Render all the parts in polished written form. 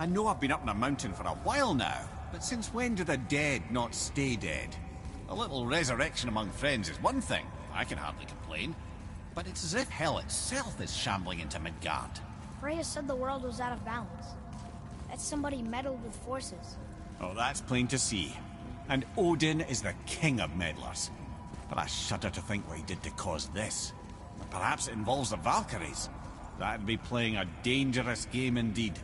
I know I've been up in a mountain for a while now, but since when do the dead not stay dead? A little resurrection among friends is one thing, I can hardly complain. But it's as if hell itself is shambling into Midgard. Freya said the world was out of balance. That somebody meddled with forces. Oh, that's plain to see. And Odin is the king of meddlers. But I shudder to think what he did to cause this. Perhaps it involves the Valkyries. That'd be playing a dangerous game indeed.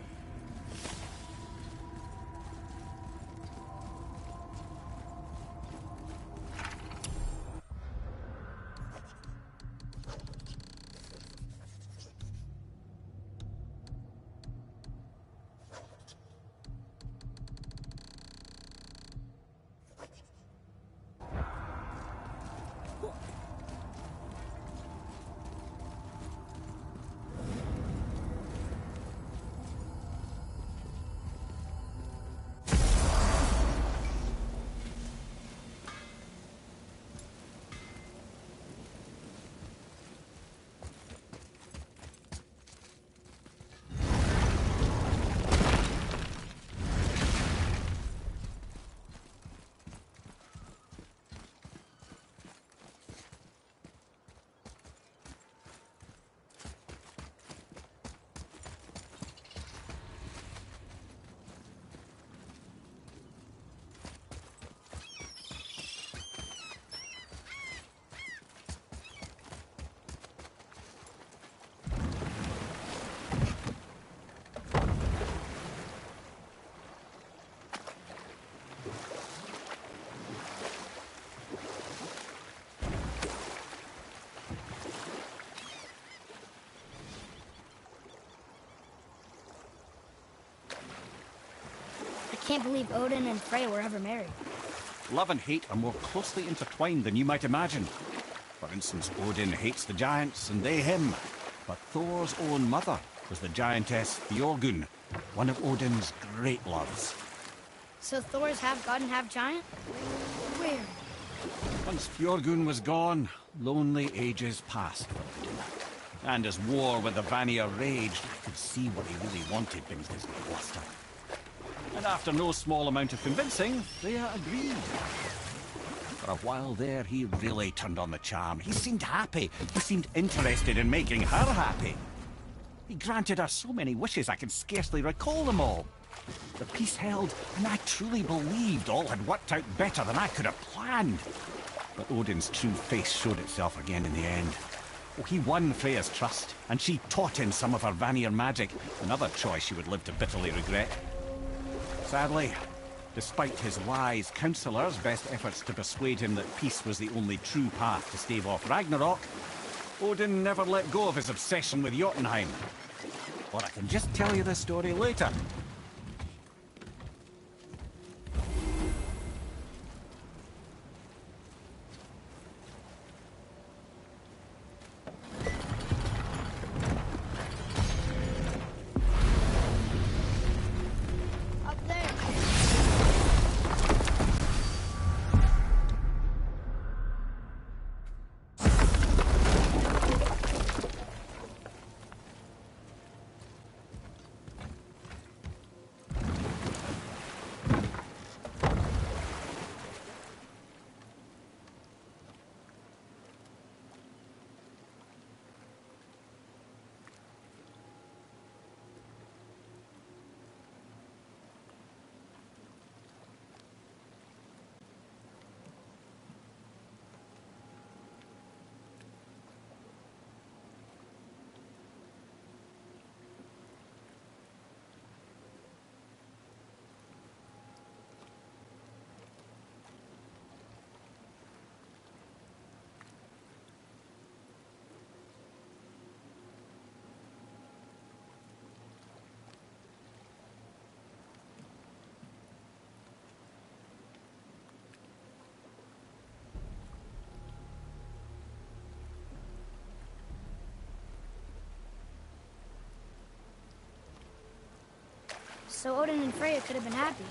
I can't believe Odin and Freya were ever married. Love and hate are more closely intertwined than you might imagine. For instance, Odin hates the giants and they him. But Thor's own mother was the giantess Fjorgun, one of Odin's great loves. So Thor's half god and half giant? Weird. Once Fjorgun was gone, lonely ages passed for Odin. And as war with the Vanir raged, I could see what he really wanted beneath his bluster. And after no small amount of convincing, Freya agreed. For a while there, he really turned on the charm. He seemed happy. He seemed interested in making her happy. He granted her so many wishes I can scarcely recall them all. The peace held, and I truly believed all had worked out better than I could have planned. But Odin's true face showed itself again in the end. Oh, he won Freya's trust, and she taught him some of her Vanir magic, another choice she would live to bitterly regret. Sadly, despite his wise counsellors' best efforts to persuade him that peace was the only true path to stave off Ragnarok, Odin never let go of his obsession with Jotunheim. Or I can just tell you the story later. So Odin and Freya could have been happy,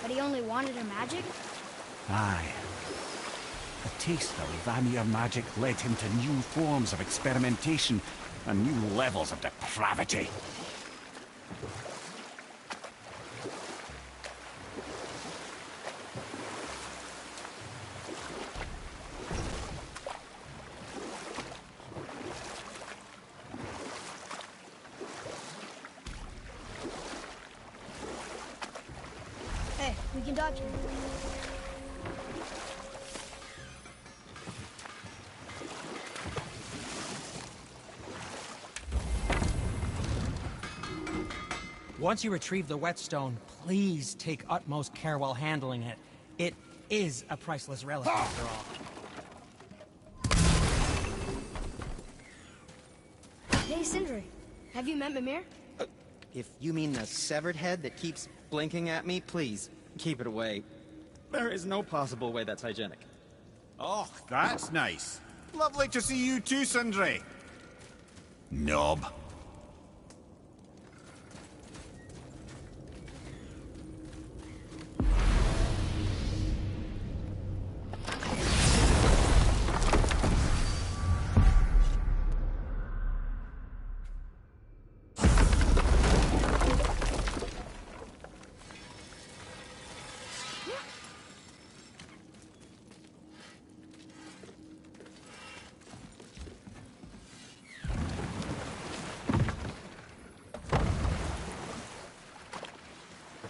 but he only wanted her magic? Aye. A taste of Vanir magic led him to new forms of experimentation and new levels of depravity. can dodge him. Once you retrieve the whetstone, please take utmost care while handling it. It is a priceless relic, after all. Hey, Sindri. Have you met Mimir? If you mean the severed head that keeps blinking at me, please, keep it away. There is no possible way that's hygienic. Oh, that's nice. Lovely to see you too, Sindri. Knob.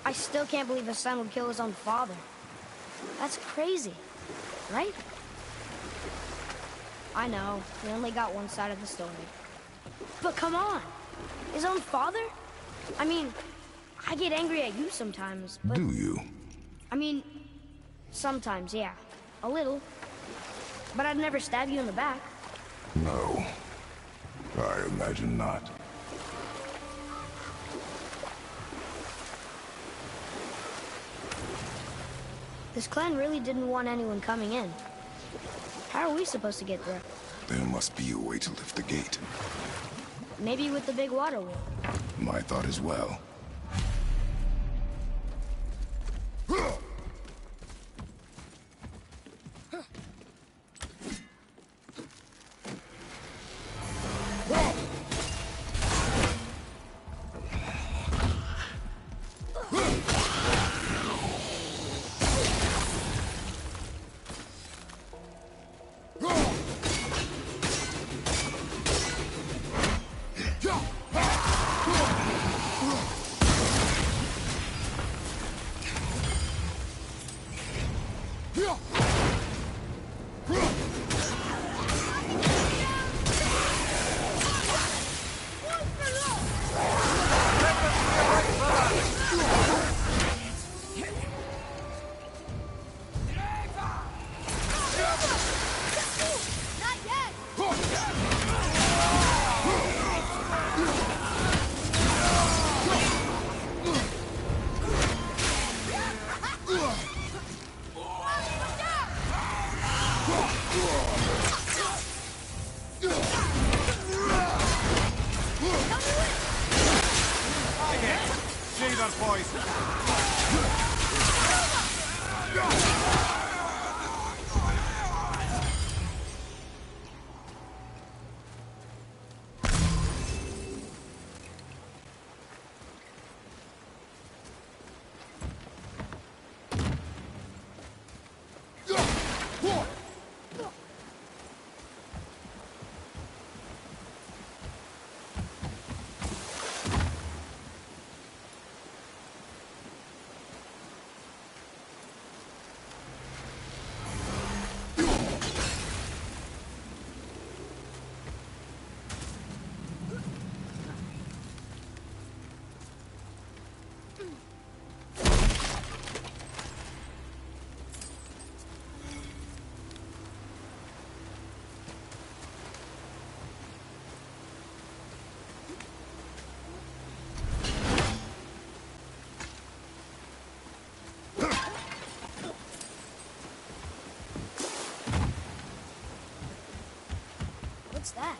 I still can't believe his son would kill his own father. That's crazy, right? I know, we only got one side of the story. But come on! His own father? I mean, I get angry at you sometimes, but... Do you? I mean, sometimes, yeah. A little. But I'd never stab you in the back. No. I imagine not. This clan really didn't want anyone coming in. How are we supposed to get through? There must be a way to lift the gate. Maybe with the big water wheel. My thought as well. What's that?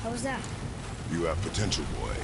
How was that? You have potential, boy.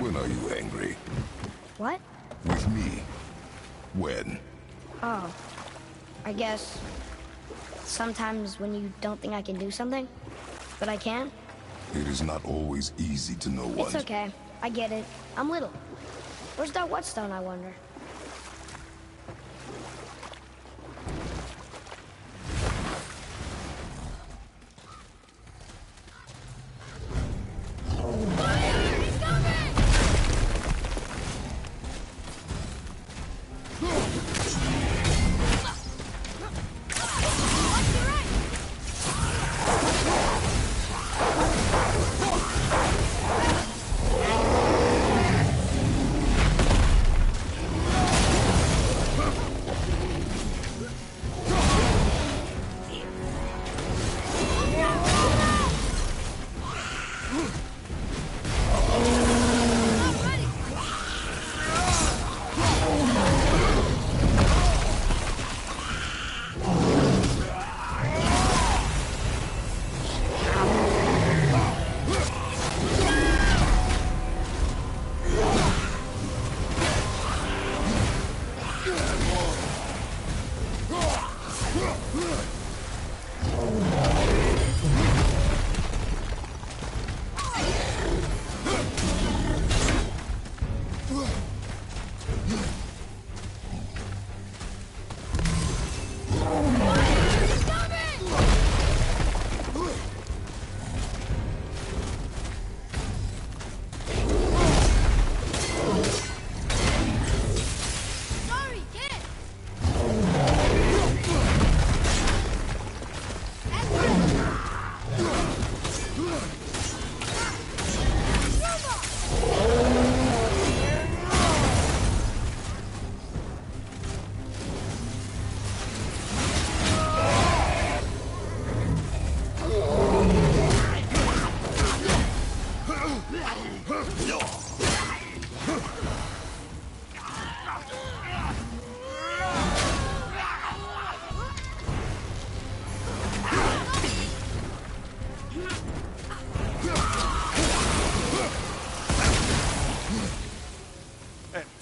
When are you angry? What? With me. When? Oh. I guess... sometimes when you don't think I can do something, but I can. It is not always easy to know what. It's okay. I get it. I'm little. Where's that whetstone, I wonder?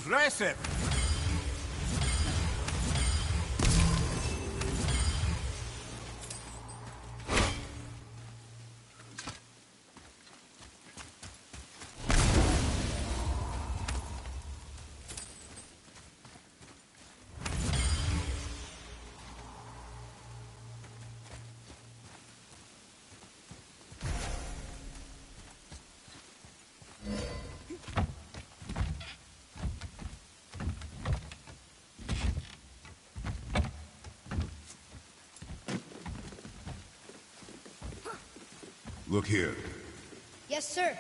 Impressive! Look here. Yes, sir.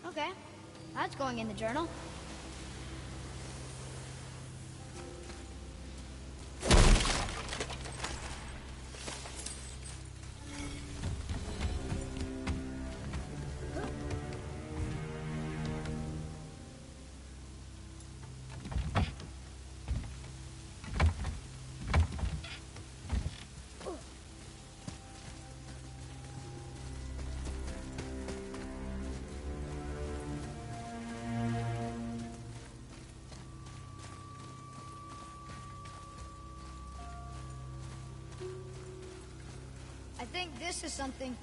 Okay, that's going in the journal. I think this is something.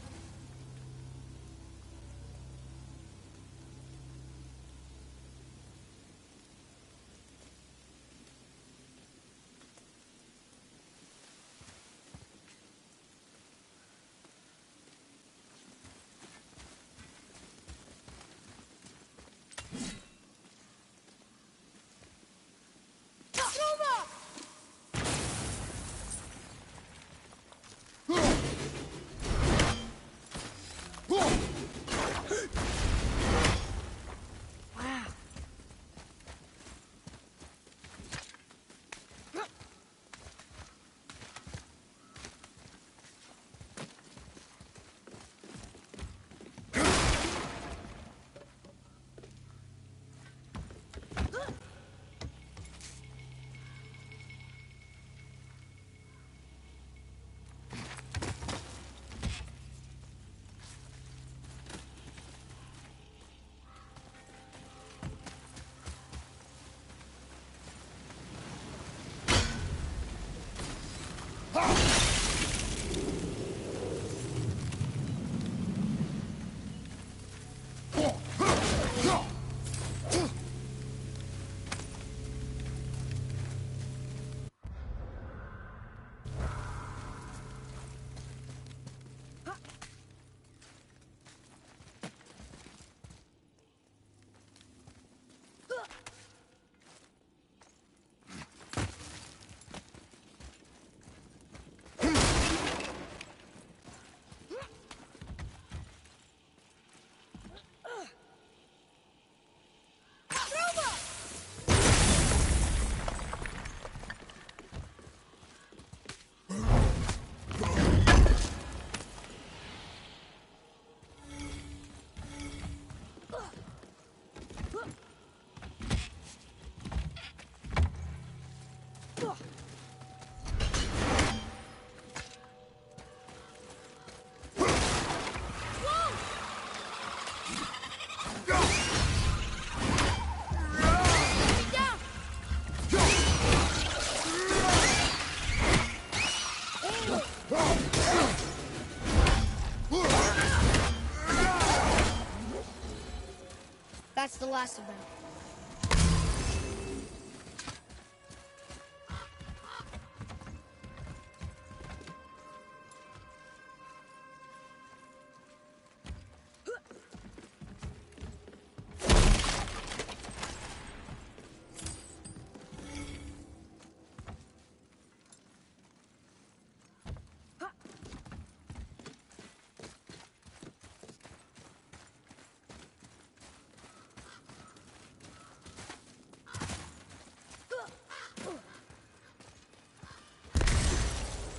That's the last of them.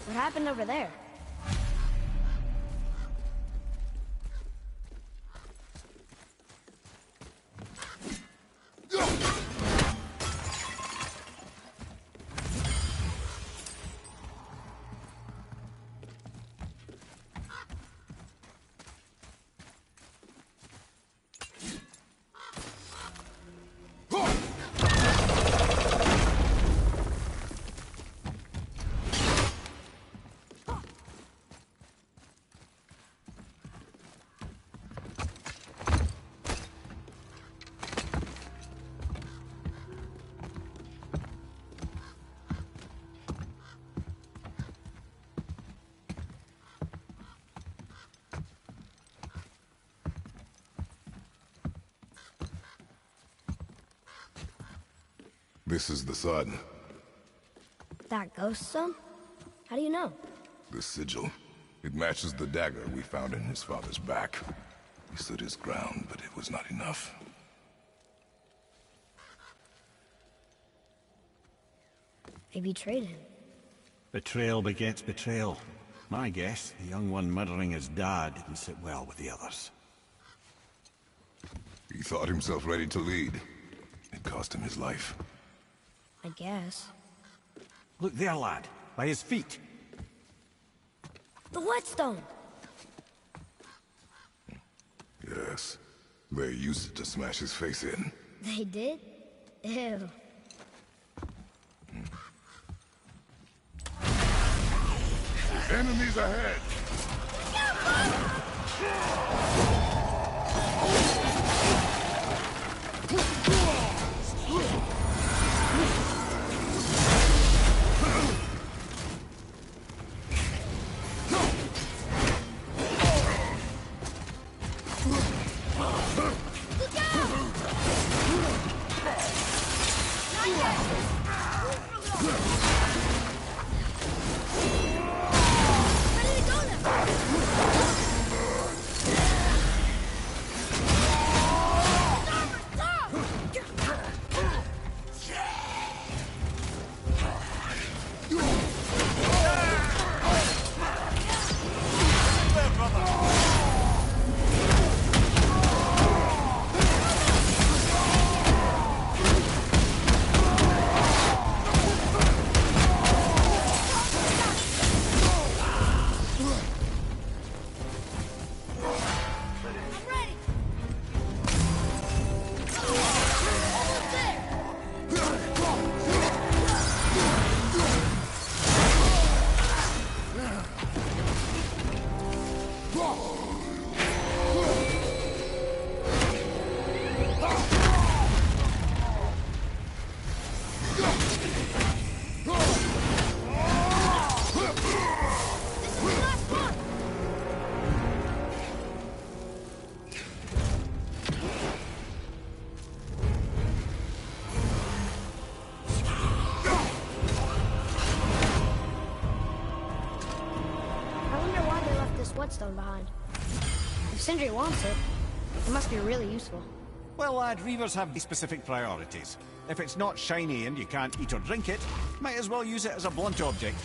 What happened over there? This is the sun. That ghost son? How do you know? The sigil. It matches the dagger we found in his father's back. He stood his ground, but it was not enough. They betrayed him. Betrayal begets betrayal. My guess, the young one murdering his dad didn't sit well with the others. He thought himself ready to lead. It cost him his life. I guess. Look there, lad. By his feet. The whetstone! Yes. They used it to smash his face in. They did? Ew. Enemies ahead! Whetstone behind. If Sindri wants it, it must be really useful. Well, lad, reavers have specific priorities. If it's not shiny and you can't eat or drink it, might as well use it as a blunt object.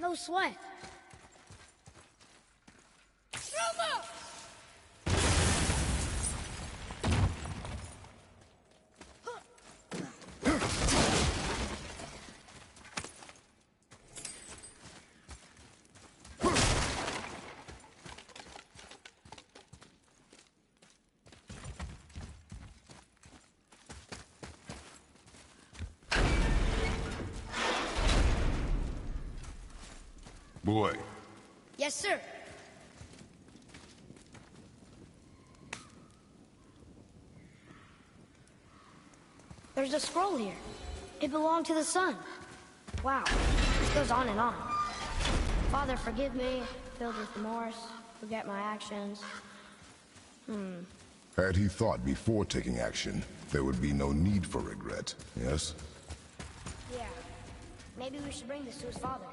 No sweat. Boy, Yes, sir. There's a scroll here. It belonged to the sun. Wow, this goes on and on. Father, forgive me, filled with remorse, forget my actions. had he thought before taking action, there would be no need for regret, yes? Yeah. Maybe we should bring this to his father,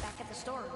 back at the storeroom.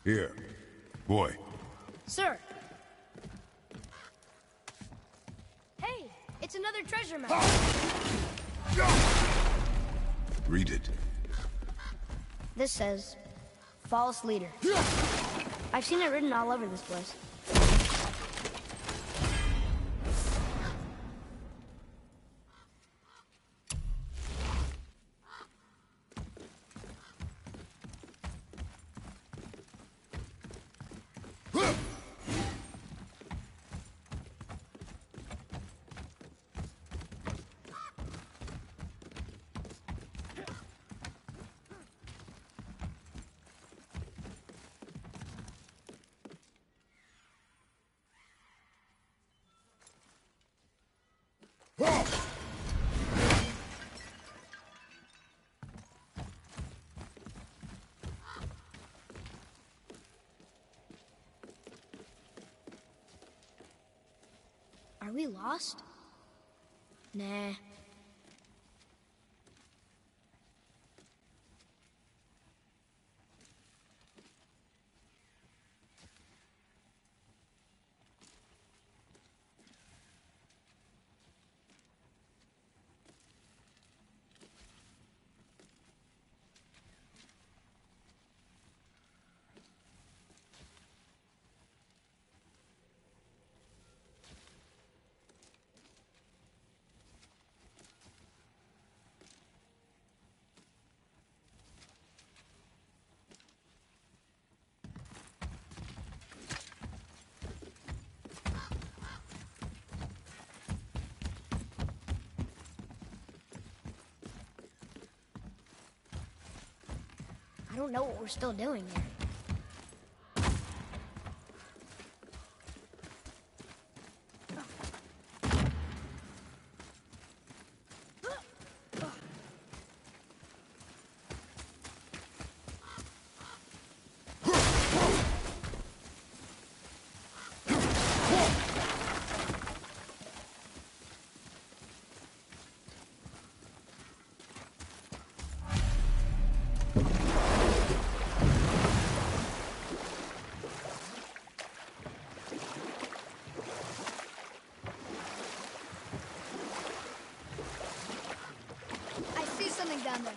Here. Boy. Sir. Hey, it's another treasure map. Read it. This says, false leader. I've seen it written all over this place. Are we lost? Nah. I don't know what we're still doing here. I see something down there.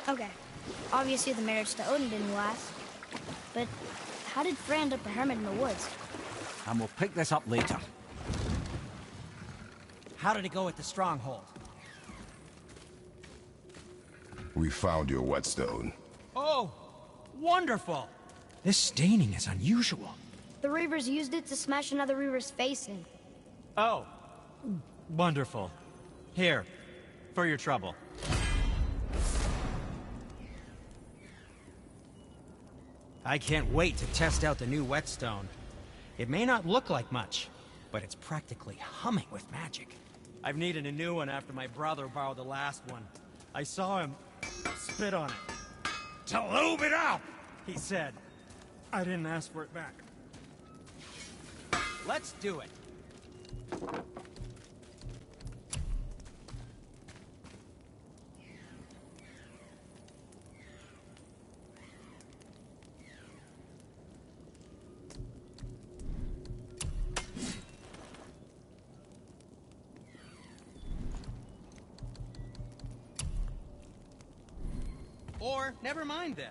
Okay. Obviously the marriage to Odin didn't last. But how did Frey end up a hermit in the woods? And we'll pick this up later. How did it go at the stronghold? We found your whetstone. Oh, wonderful! This staining is unusual. The Reavers used it to smash another Reaver's face in. Oh, wonderful. Here, for your trouble. I can't wait to test out the new whetstone. It may not look like much, but it's practically humming with magic. I've needed a new one after my brother borrowed the last one. I saw him spit on it. "To lube it up," he said. I didn't ask for it back. Let's do it. Or, never mind then.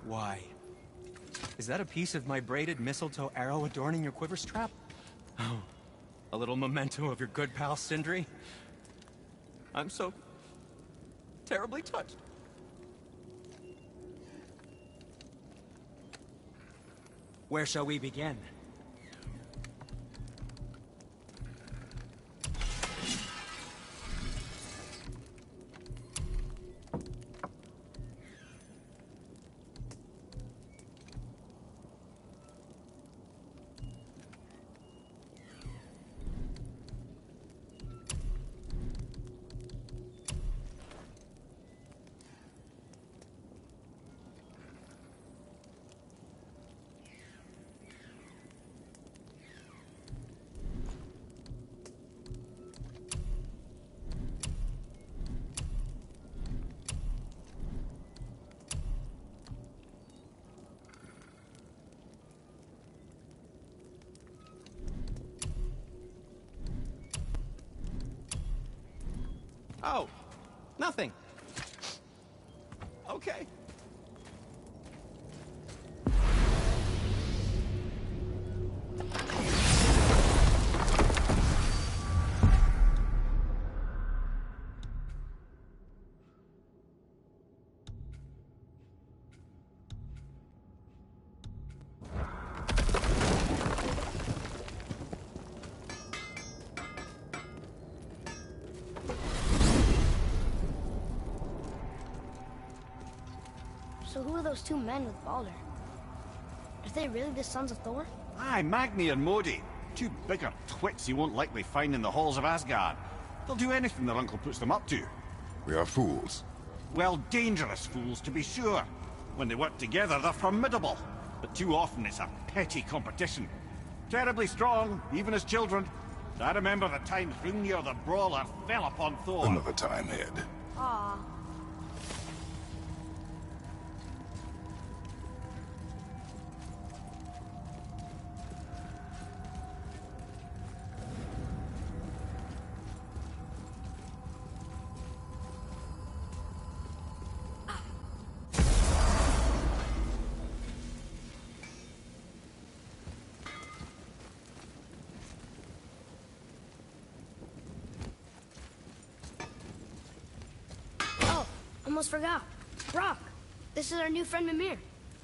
Why? Is that a piece of my braided mistletoe arrow adorning your quiver strap? Oh, a little memento of your good pal Sindri? I'm so terribly touched. Where shall we begin? Oh, nothing. Okay. So who are those two men with Baldur? Are they really the sons of Thor? Aye, Magni and Modi. Two bigger twits you won't likely find in the halls of Asgard. They'll do anything their uncle puts them up to. We are fools. Well, dangerous fools, to be sure. When they work together, they're formidable. But too often it's a petty competition. Terribly strong, even as children. I remember the time Hrungnir the Brawler fell upon Thor. Another time, Ed. Aw. Oh, almost forgot. Rock, this is our new friend Mimir.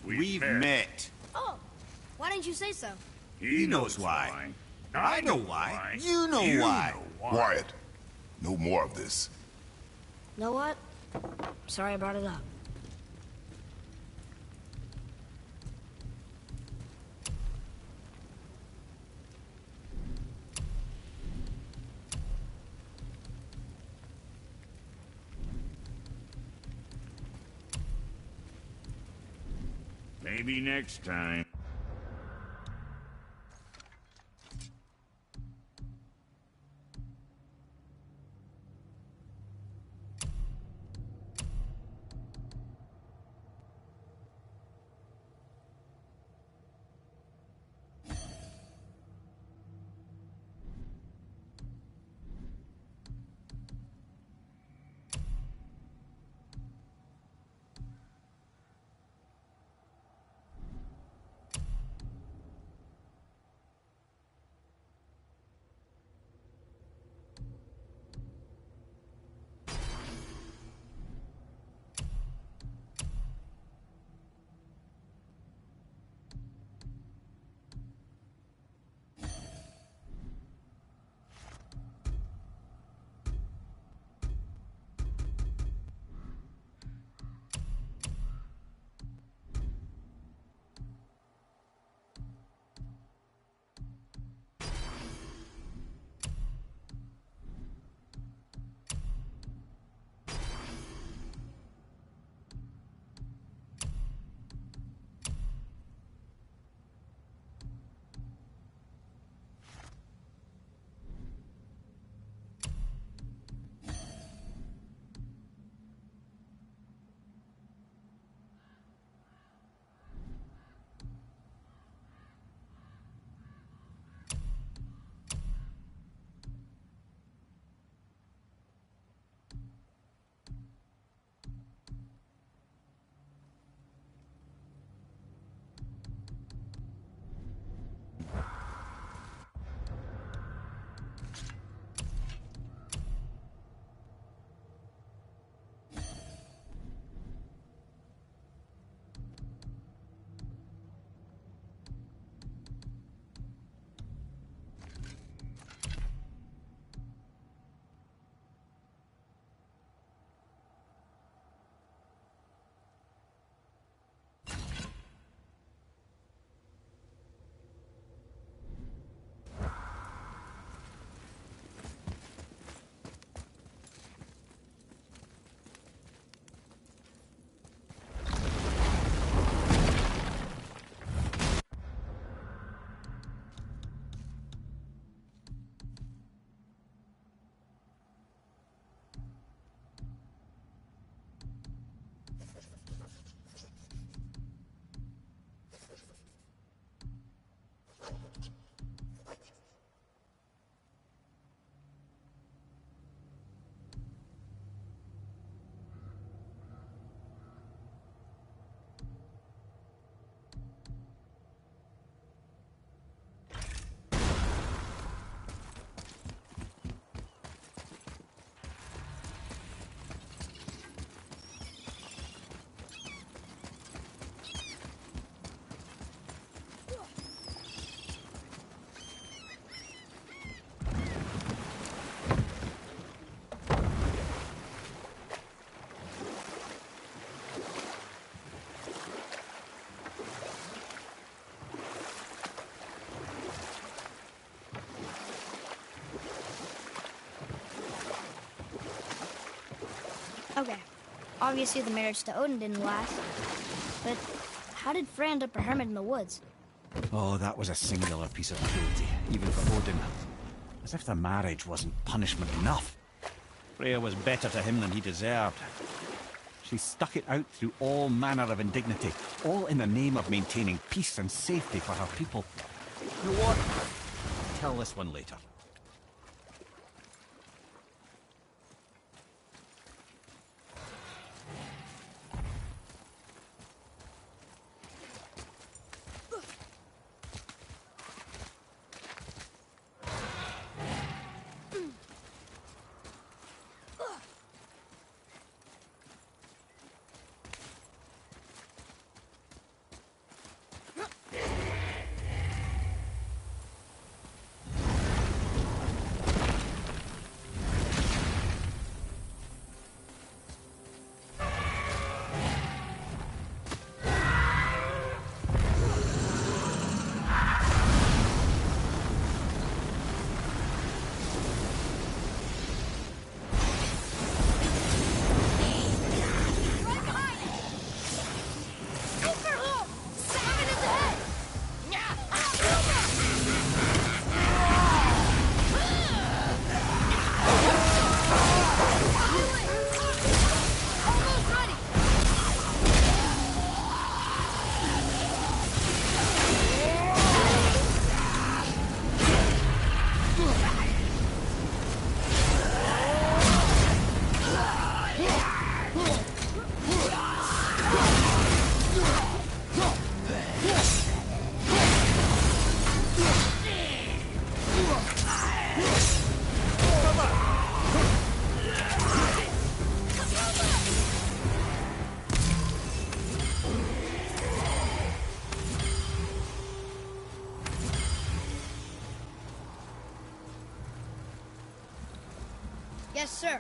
We've met. Oh, why didn't you say so? He knows why. I know why. You know why. Quiet. No more of this. Know what? Sorry I brought it up. Maybe next time. Okay, obviously the marriage to Odin didn't last, but how did Frey end up a hermit in the woods? Oh, that was a singular piece of cruelty, even for Odin. As if the marriage wasn't punishment enough. Freya was better to him than he deserved. She stuck it out through all manner of indignity, all in the name of maintaining peace and safety for her people. You know what? Tell this one later. Yes, sir.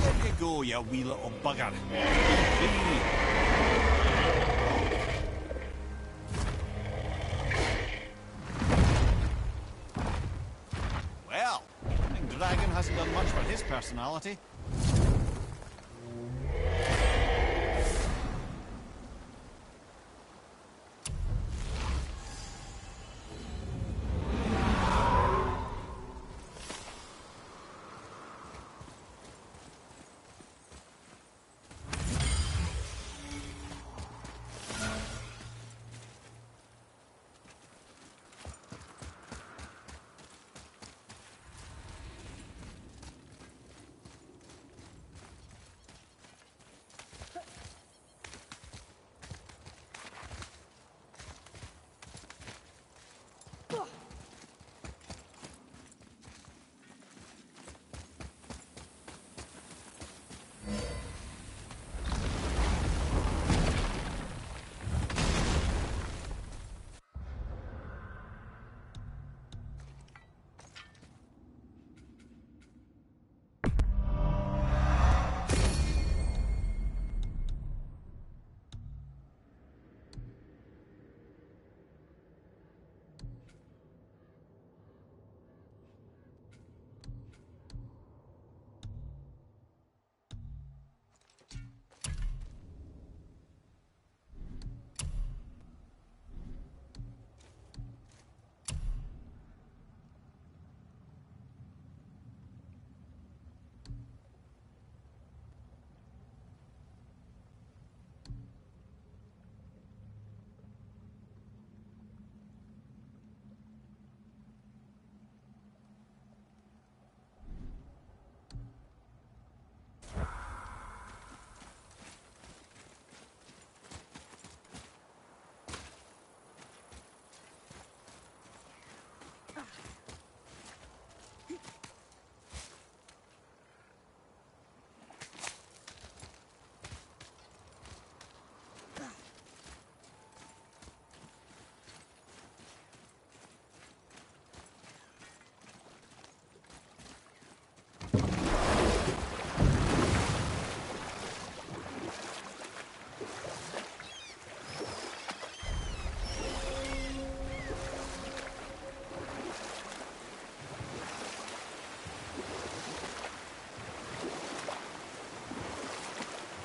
There you go, you wee little bugger. Well, I think Dragon hasn't done much for his personality.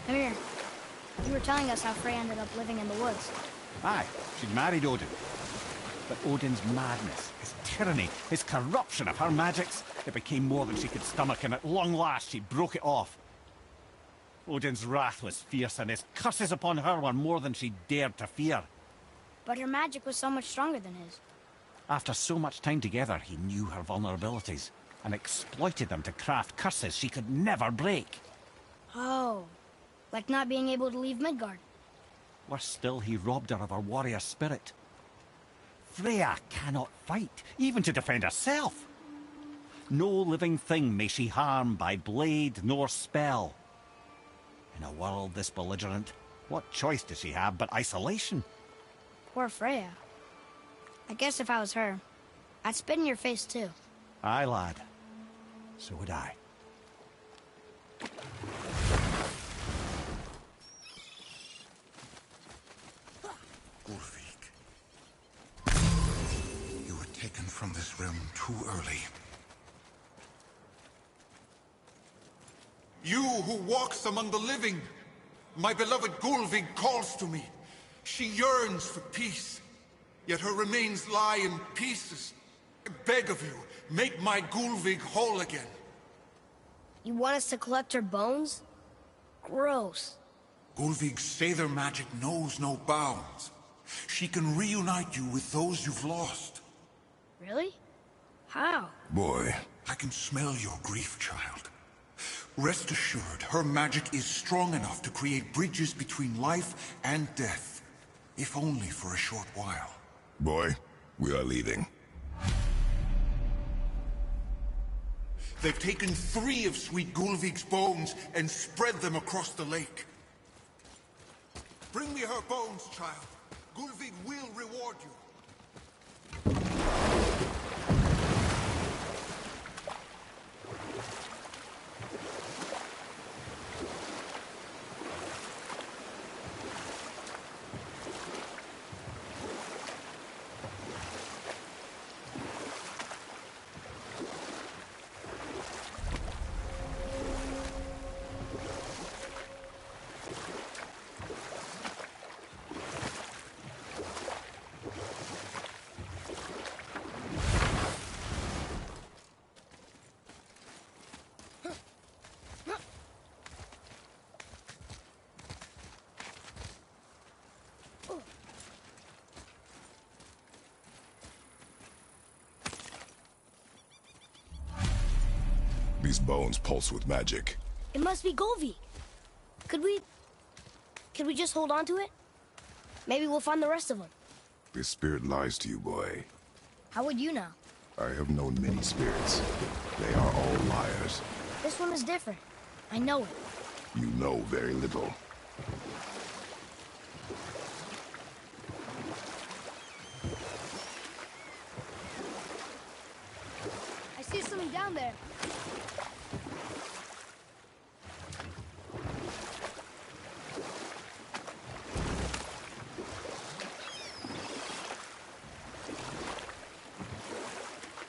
Mimir, you were telling us how Freya ended up living in the woods. Aye, she'd married Odin. But Odin's madness, his tyranny, his corruption of her magics, it became more than she could stomach, and at long last she broke it off. Odin's wrath was fierce, and his curses upon her were more than she dared to fear. But her magic was so much stronger than his. After so much time together, he knew her vulnerabilities, and exploited them to craft curses she could never break. Oh, like not being able to leave Midgard. Worse still, he robbed her of her warrior spirit. Freya cannot fight, even to defend herself. No living thing may she harm by blade nor spell. In a world this belligerent, what choice does she have but isolation? Poor Freya. I guess if I was her, I'd spit in your face too. Aye, lad. So would I. Ulfik. You were taken from this realm too early. You who walks among the living, my beloved Gulvig calls to me. She yearns for peace, yet her remains lie in pieces. I beg of you, make my Gulvig whole again. You want us to collect her bones? Gross. Gulvig's Seidr magic knows no bounds. She can reunite you with those you've lost. Really? How? Boy. I can smell your grief, child. Rest assured, her magic is strong enough to create bridges between life and death. If only for a short while. Boy, we are leaving. They've taken 3 of Sweet Gulvig's bones and spread them across the lake. Bring me her bones, child. Gulvig will reward you. These bones pulse with magic. It must be Gulvig. Could we just hold on to it? Maybe we'll find the rest of them. This spirit lies to you, boy. How would you know? I have known many spirits. They are all liars. This one is different. I know it. You know very little. I see something down there.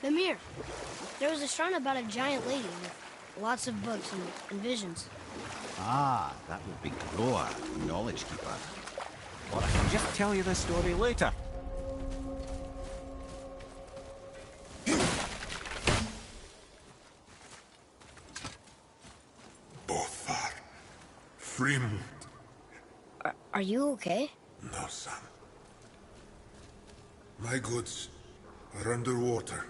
Mimir, there was a shrine about a giant lady with lots of books and visions. Ah, that would be Groa, Knowledge Keeper. Or I can just tell you the story later. Bothar. Frimund. Are you okay? No, son. My goods are underwater.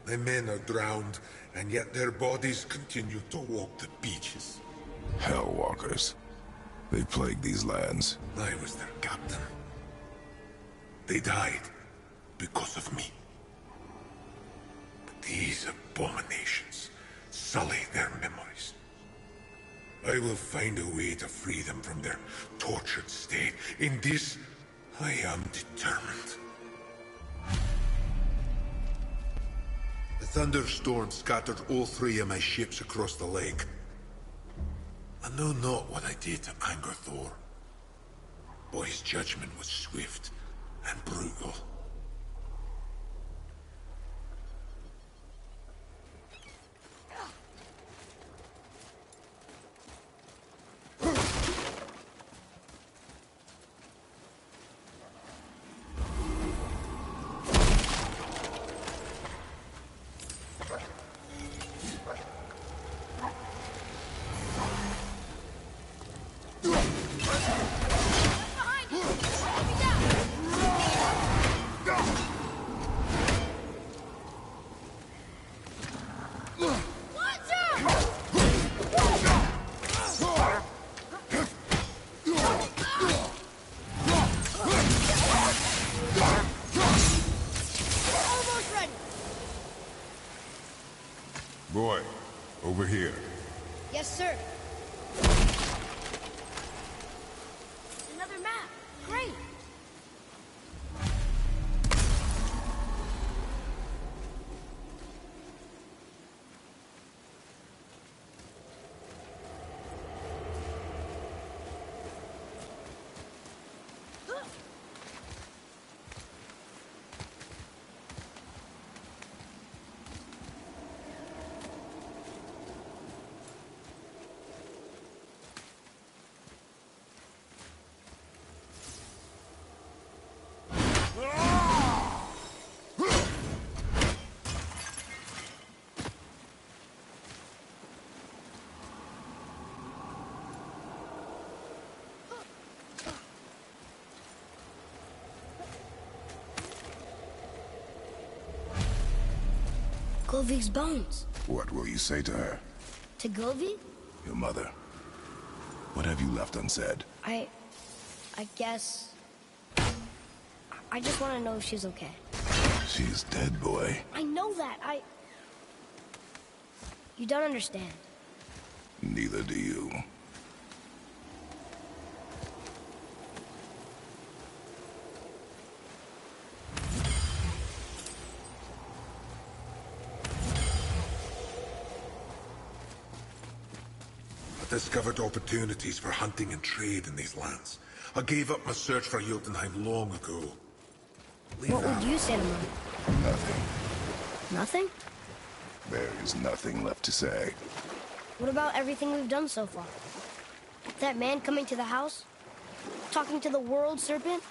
My men are drowned, and yet their bodies continue to walk the beaches. Hellwalkers. They plague these lands. I was their captain. They died because of me. But these abominations sully their memories. I will find a way to free them from their tortured state. In this, I am determined. The thunderstorm scattered all 3 of my ships across the lake. I know not what I did to anger Thor. But his judgment was swift and brutal. Boy, over here. Yes, sir. Another map. Great. Gulvig's bones. What will you say to her? To Gulvig? Your mother. What have you left unsaid? I guess... I just want to know if she's okay. She is dead, boy. I know that. You don't understand. Neither do you. I discovered opportunities for hunting and trade in these lands. I gave up my search for Jotunheim long ago. What would you say to Mom? Nothing. Nothing? There is nothing left to say. What about everything we've done so far? That man coming to the house? Talking to the world serpent?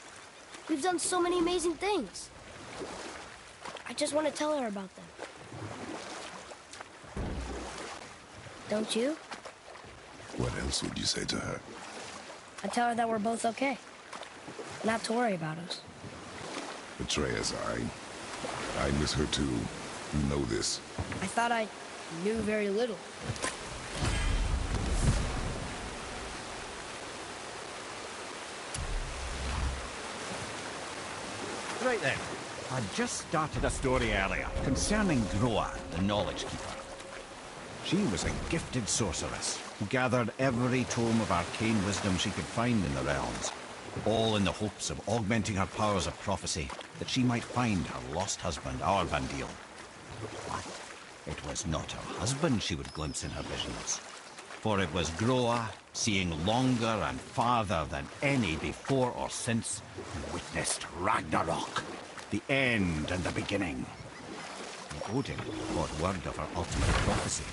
We've done so many amazing things. I just want to tell her about them. Don't you? What else would you say to her? I tell her that we're both okay. Not to worry about us. Atreus, I miss her too. You know this. I thought I knew very little. Right then. I just started a story earlier concerning Groa, the Knowledge Keeper. She was a gifted sorceress who gathered every tome of arcane wisdom she could find in the realms, all in the hopes of augmenting her powers of prophecy, that she might find her lost husband, Aurvandil. But it was not her husband she would glimpse in her visions, for it was Groa, seeing longer and farther than any before or since, who witnessed Ragnarok, the end and the beginning. When Odin got word of her ultimate prophecy,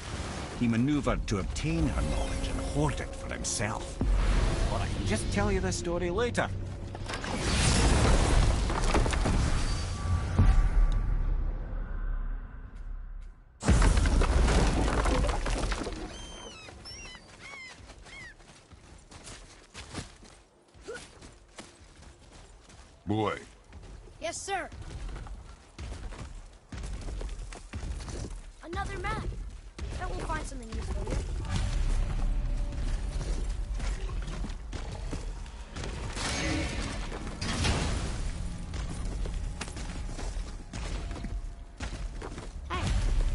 he maneuvered to obtain her knowledge and hoard it for himself. But I can just tell you this story later. Boy, Yes, sir. Another map. Bet we'll find something useful here. Hey,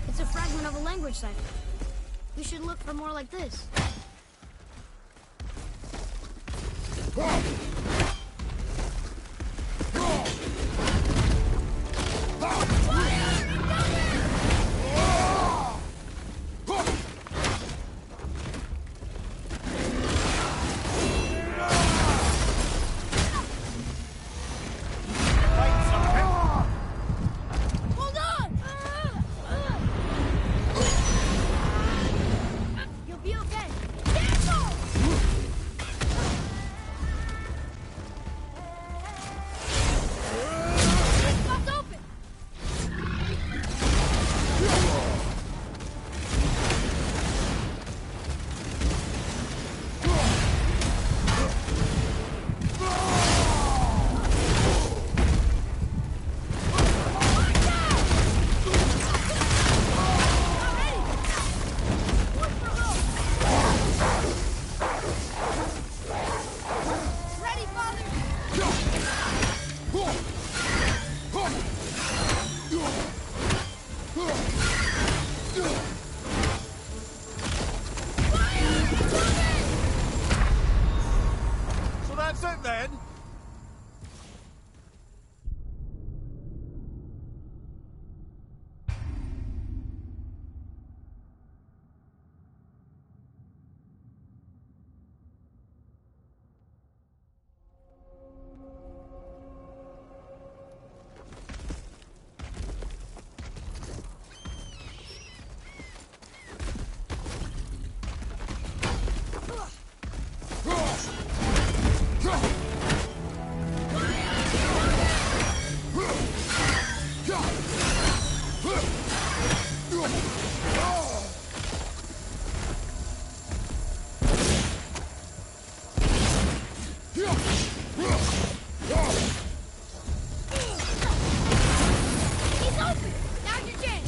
it's a fragment of a language cipher. We should look for more like this. Hold on! You'll be okay. Careful! It's popped open! Ready, Father! So that's it then? He's open! Now's your chance!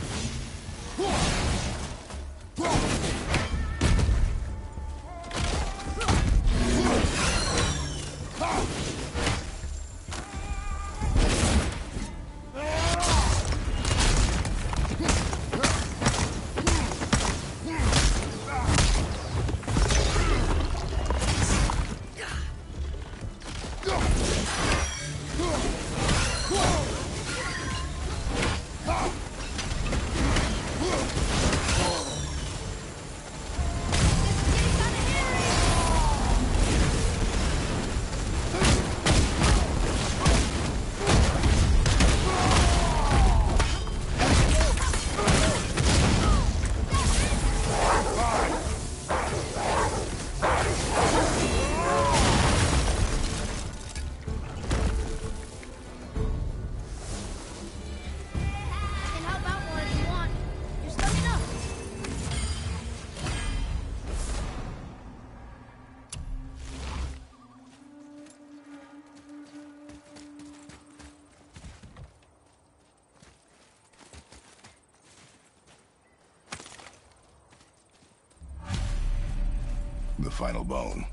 The final bone.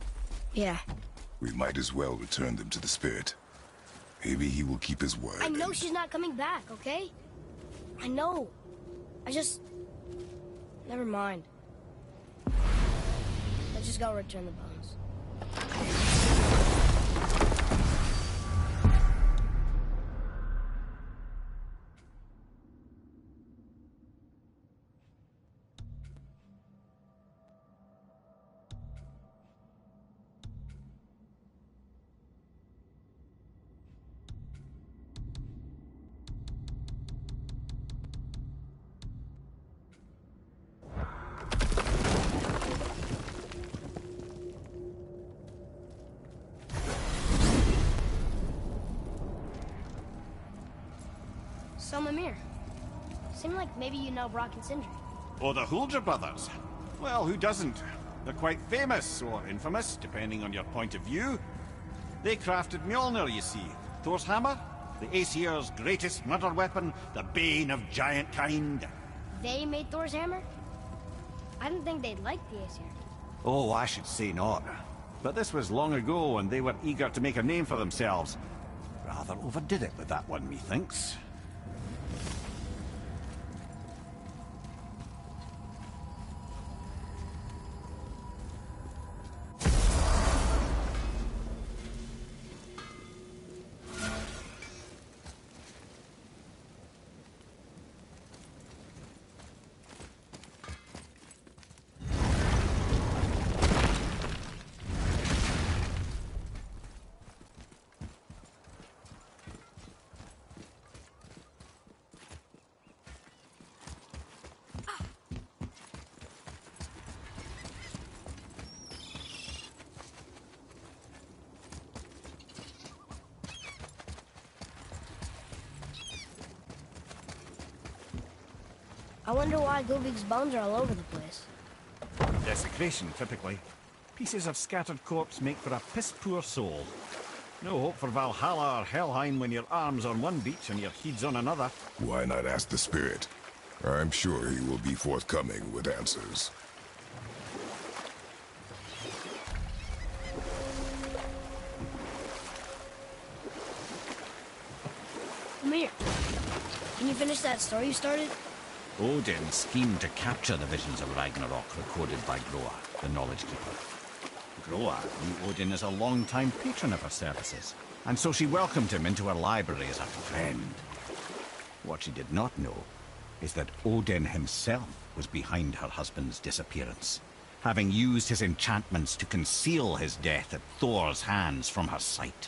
Yeah. We might as well return them to the spirit. Maybe he will keep his word. I know she's not coming back, okay? I know. Never mind. Let's just go return the bones. So, Mimir, seemed like maybe you know Brock and Sindri. Oh, the Huldra brothers. Well, who doesn't? They're quite famous, or infamous, depending on your point of view. They crafted Mjolnir, you see. Thor's hammer, the Aesir's greatest murder weapon, the bane of giant kind. They made Thor's hammer? I didn't think they'd like the Aesir. Oh, I should say not. But this was long ago, and they were eager to make a name for themselves. Rather overdid it with that one, methinks. I wonder why Gulvig's bones are all over the place. Desecration, typically. Pieces of scattered corpse make for a piss-poor soul. No hope for Valhalla or Helheim when your arm's on one beach and your head's on another. Why not ask the spirit? I'm sure he will be forthcoming with answers. Mimir, can you finish that story you started? Odin schemed to capture the visions of Ragnarok recorded by Groa, the Knowledge Keeper. Groa knew Odin as a long-time patron of her services, and so she welcomed him into her library as a friend. What she did not know is that Odin himself was behind her husband's disappearance, having used his enchantments to conceal his death at Thor's hands from her sight.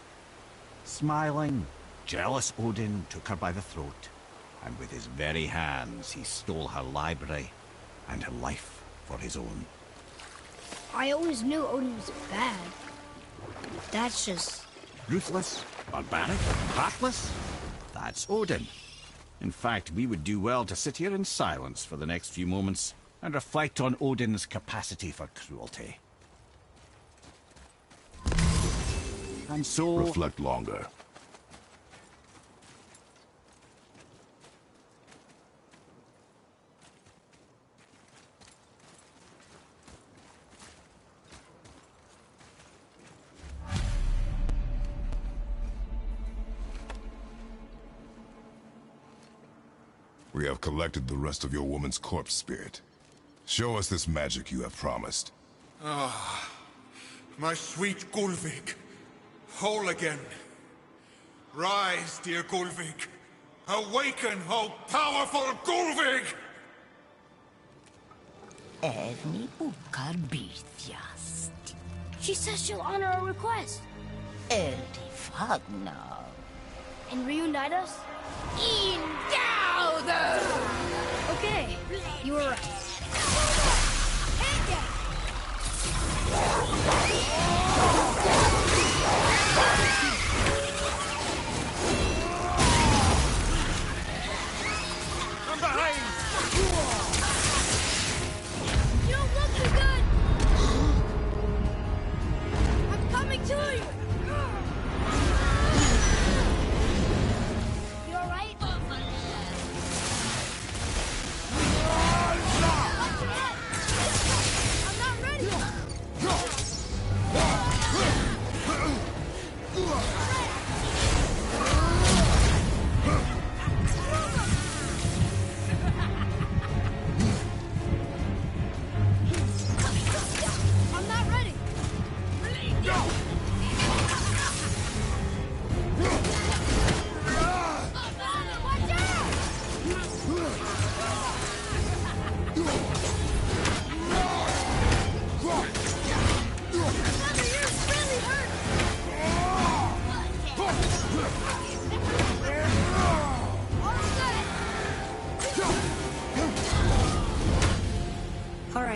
Smiling, jealous Odin took her by the throat, and with his very hands he stole her library and her life for his own. I always knew Odin was bad. That's just... Ruthless, barbaric, heartless? That's Odin. In fact, we would do well to sit here in silence for the next few moments and reflect on Odin's capacity for cruelty. And so... Reflect longer. We have collected the rest of your woman's corpse spirit. Show us this magic you have promised. Ah, my sweet Gulvig. Whole again. Rise, dear Gulvig. Awaken, oh powerful Gulvig! Erni bukar bitjast. She says she'll honor our request. Erdi fagnar. And reunite us? Indauder! Okay, you were right. From behind! You don't look too good! I'm coming to you! You alright?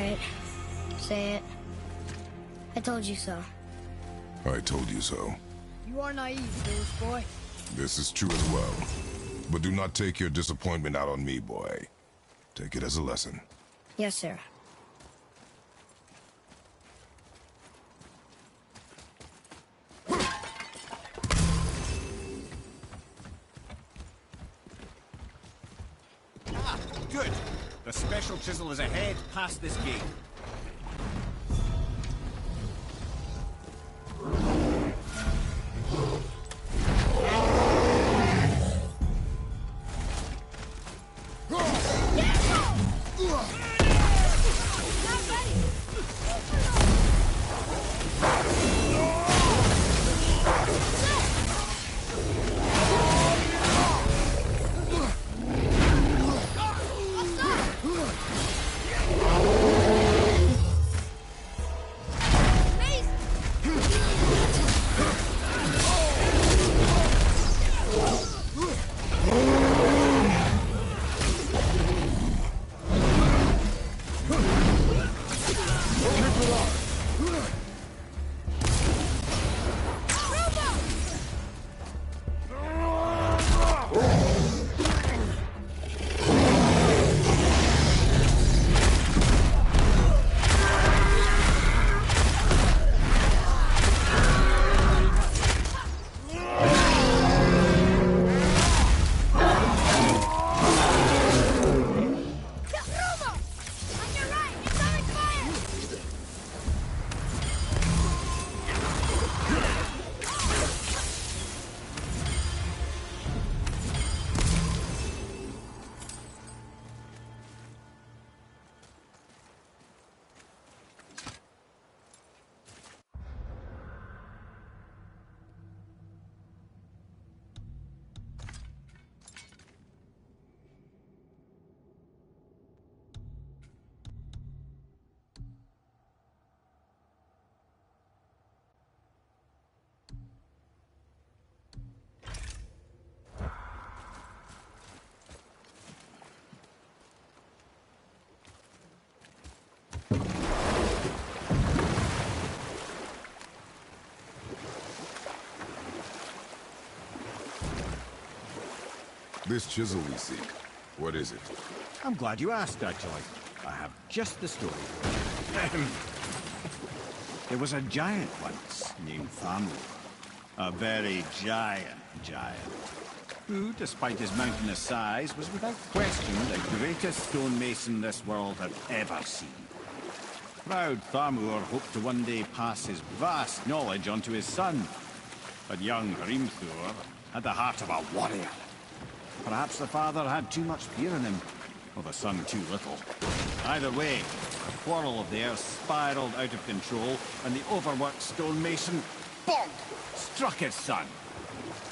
right. Say it. I told you so. I told you so. You are naive, foolish boy. This is true as well. But do not take your disappointment out on me, boy. Take it as a lesson. Yes, sir. Ah, good. The special chisel is ahead past this gate. This chisel we seek, what is it? I'm glad you asked, actually. I have just the story. There was a giant once named Thamur. A very giant, who, despite his mountainous size, was without question the greatest stonemason this world had ever seen. Proud Thamur hoped to one day pass his vast knowledge on to his son. But young Hrimthur had the heart of a warrior. Perhaps the father had too much fear in him, or the son too little. Either way, the quarrel of theirs spiraled out of control, and the overworked stonemason, bonk, struck his son.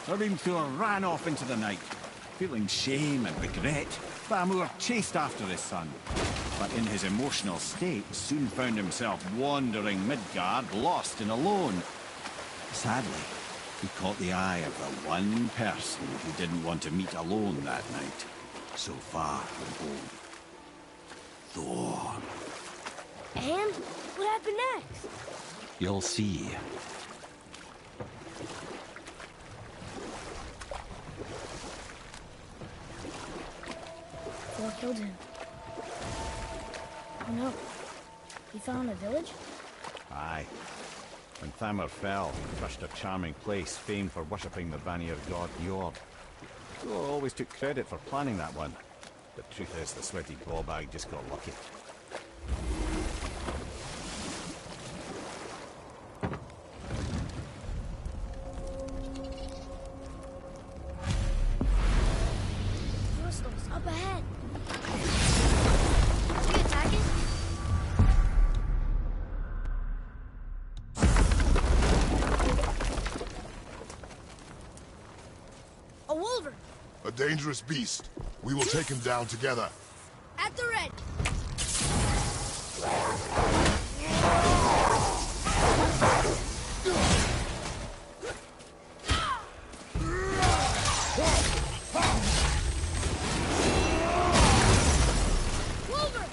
Hrimthur ran off into the night. Feeling shame and regret, Thamur chased after his son, but in his emotional state soon found himself wandering Midgard, lost and alone. Sadly, he caught the eye of the one person who didn't want to meet alone that night, so far from home. Thor. And? What happened next? You'll see. Thor killed him. Oh no. He fell in a village? Aye. When Thamur fell, he crushed a charming place famed for worshipping the Vanir god Njord. Thor always took credit for planning that one. The truth is, the sweaty ballbag just got lucky. Crystals up ahead. Is he attacking? A wolverine! A dangerous beast. We will take him down together. At the red. Wolverine!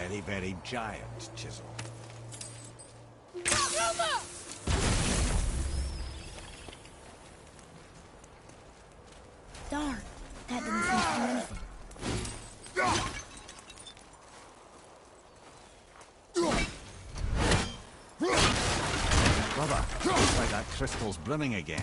very, very giant chisel. Darn, that didn't seem to do anything. Brother, looks like that crystal's brimming again.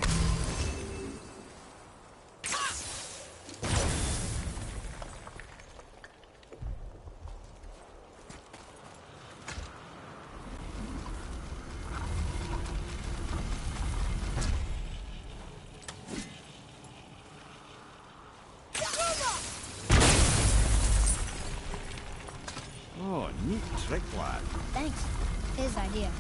Oh, neat trick, lad. Thanks. His idea.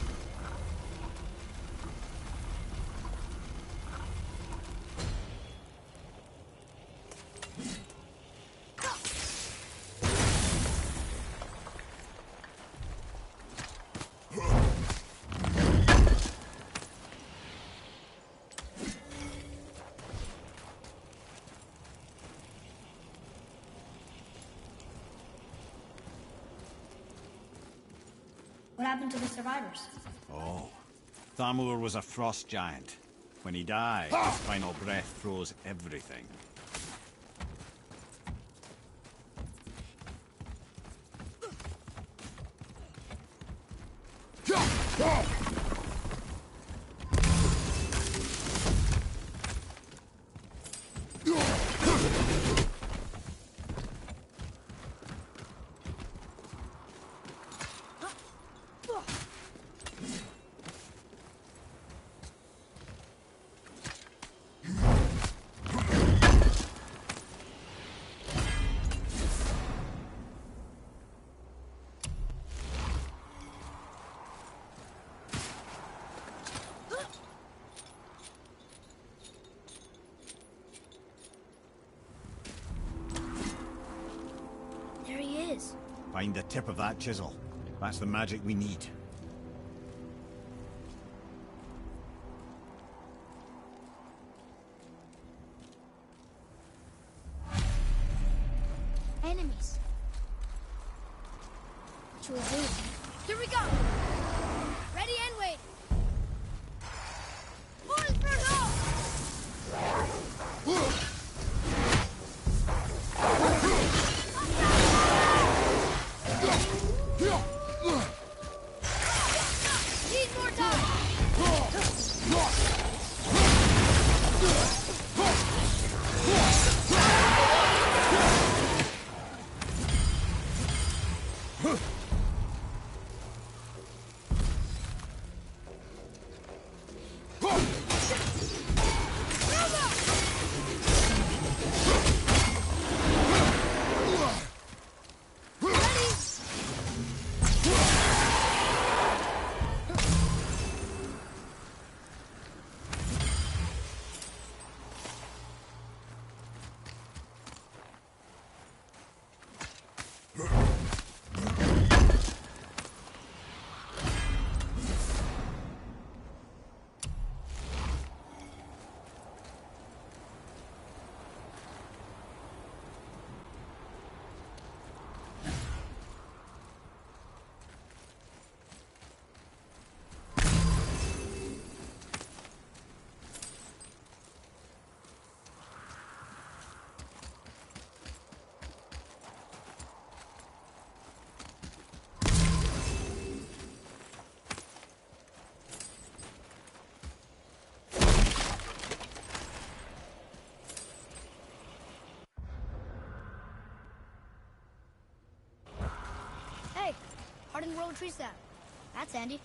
What happened to the survivors? Oh, Thamur was a frost giant. When he died, his final breath froze everything. There he is. Find the tip of that chisel. That's the magic we need. Enemies. To a zoo. Here we go! Ready and wait! Boys for go! Need more time! Hey, hardened roll tree sap. That's handy.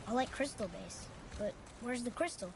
I like crystal base, but where's the crystal?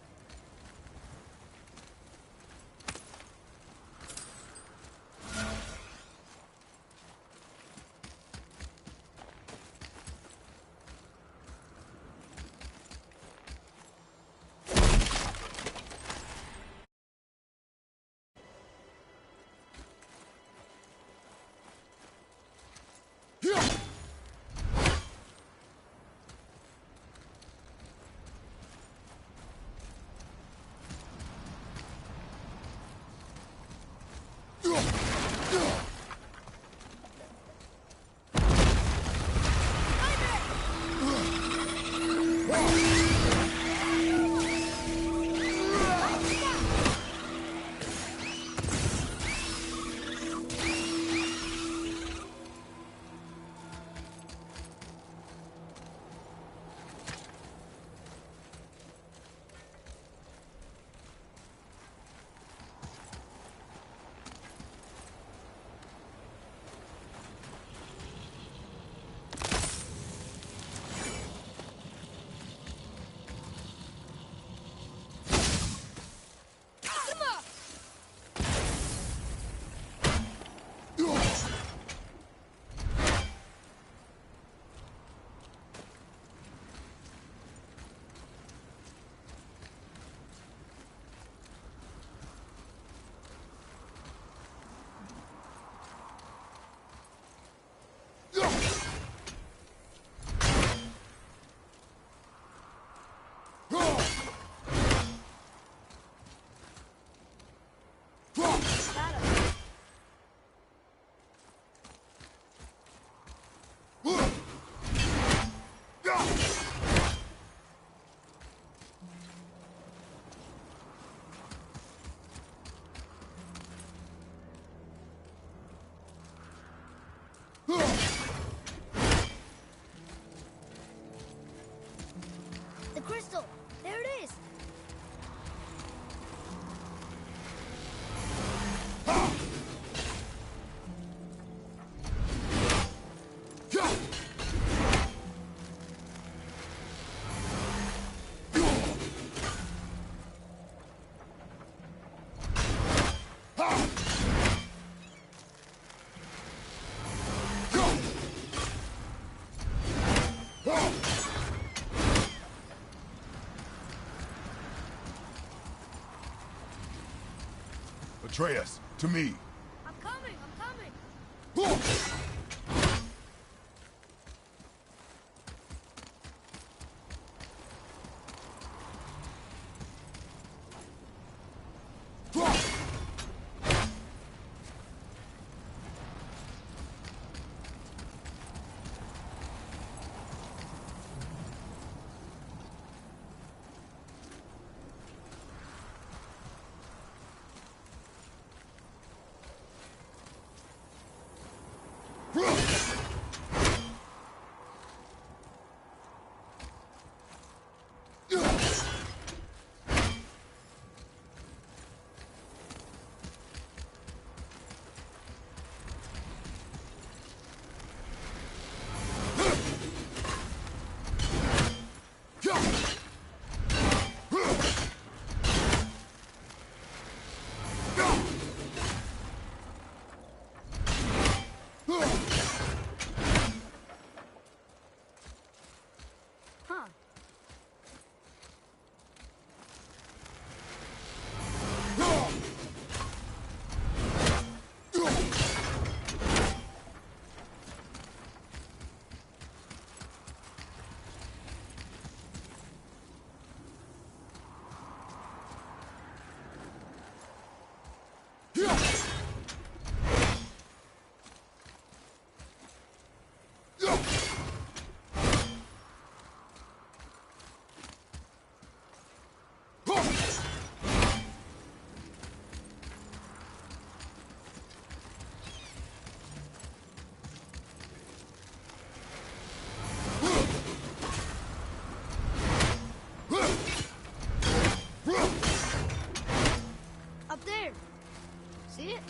Atreus, to me. I'm coming, I'm coming. Huh. Up there. See it?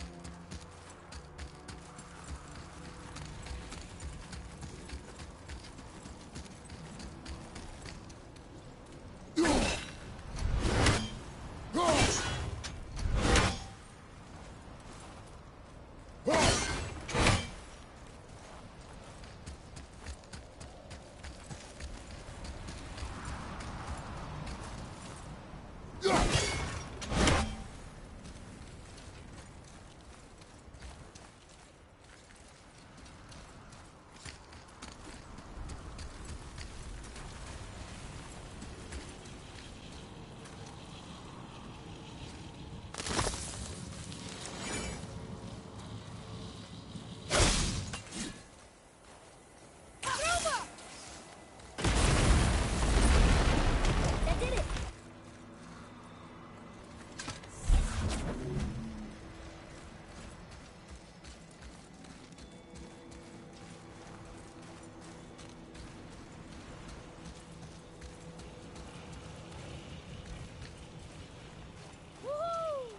That did it. Woohoo!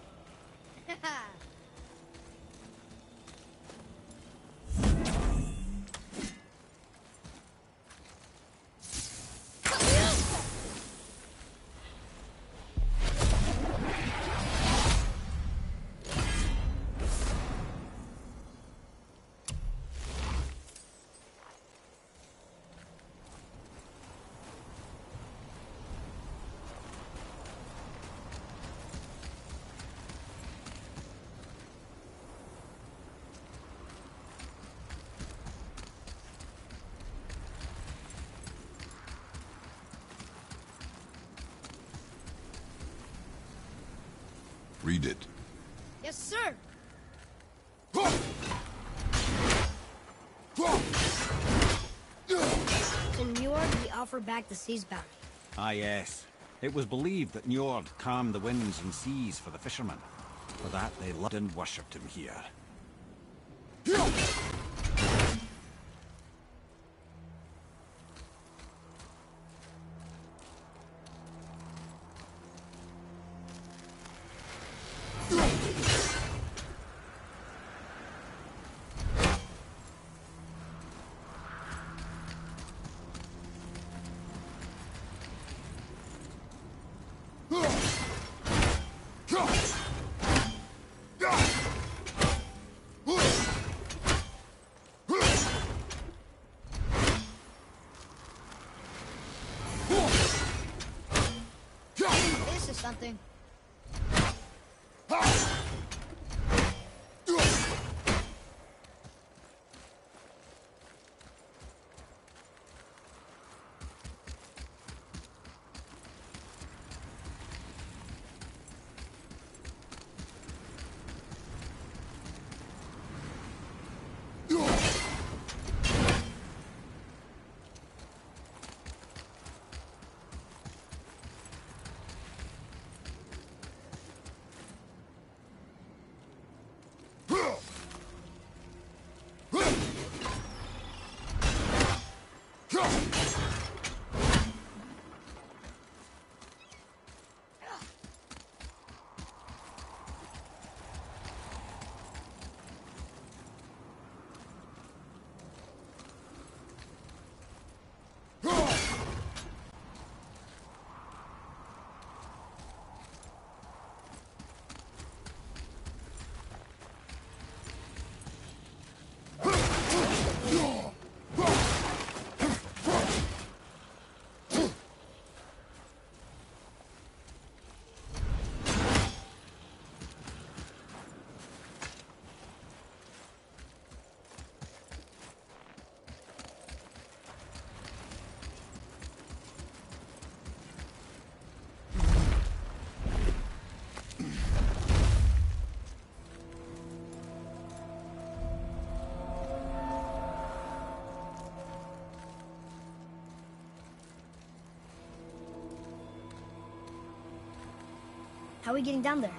Read it. Yes, sir. In Njord, we offer back the sea's bounty. Ah, yes. It was believed that Njord calmed the winds and seas for the fishermen. For that, they loved and worshipped him here. something. How are we getting down there?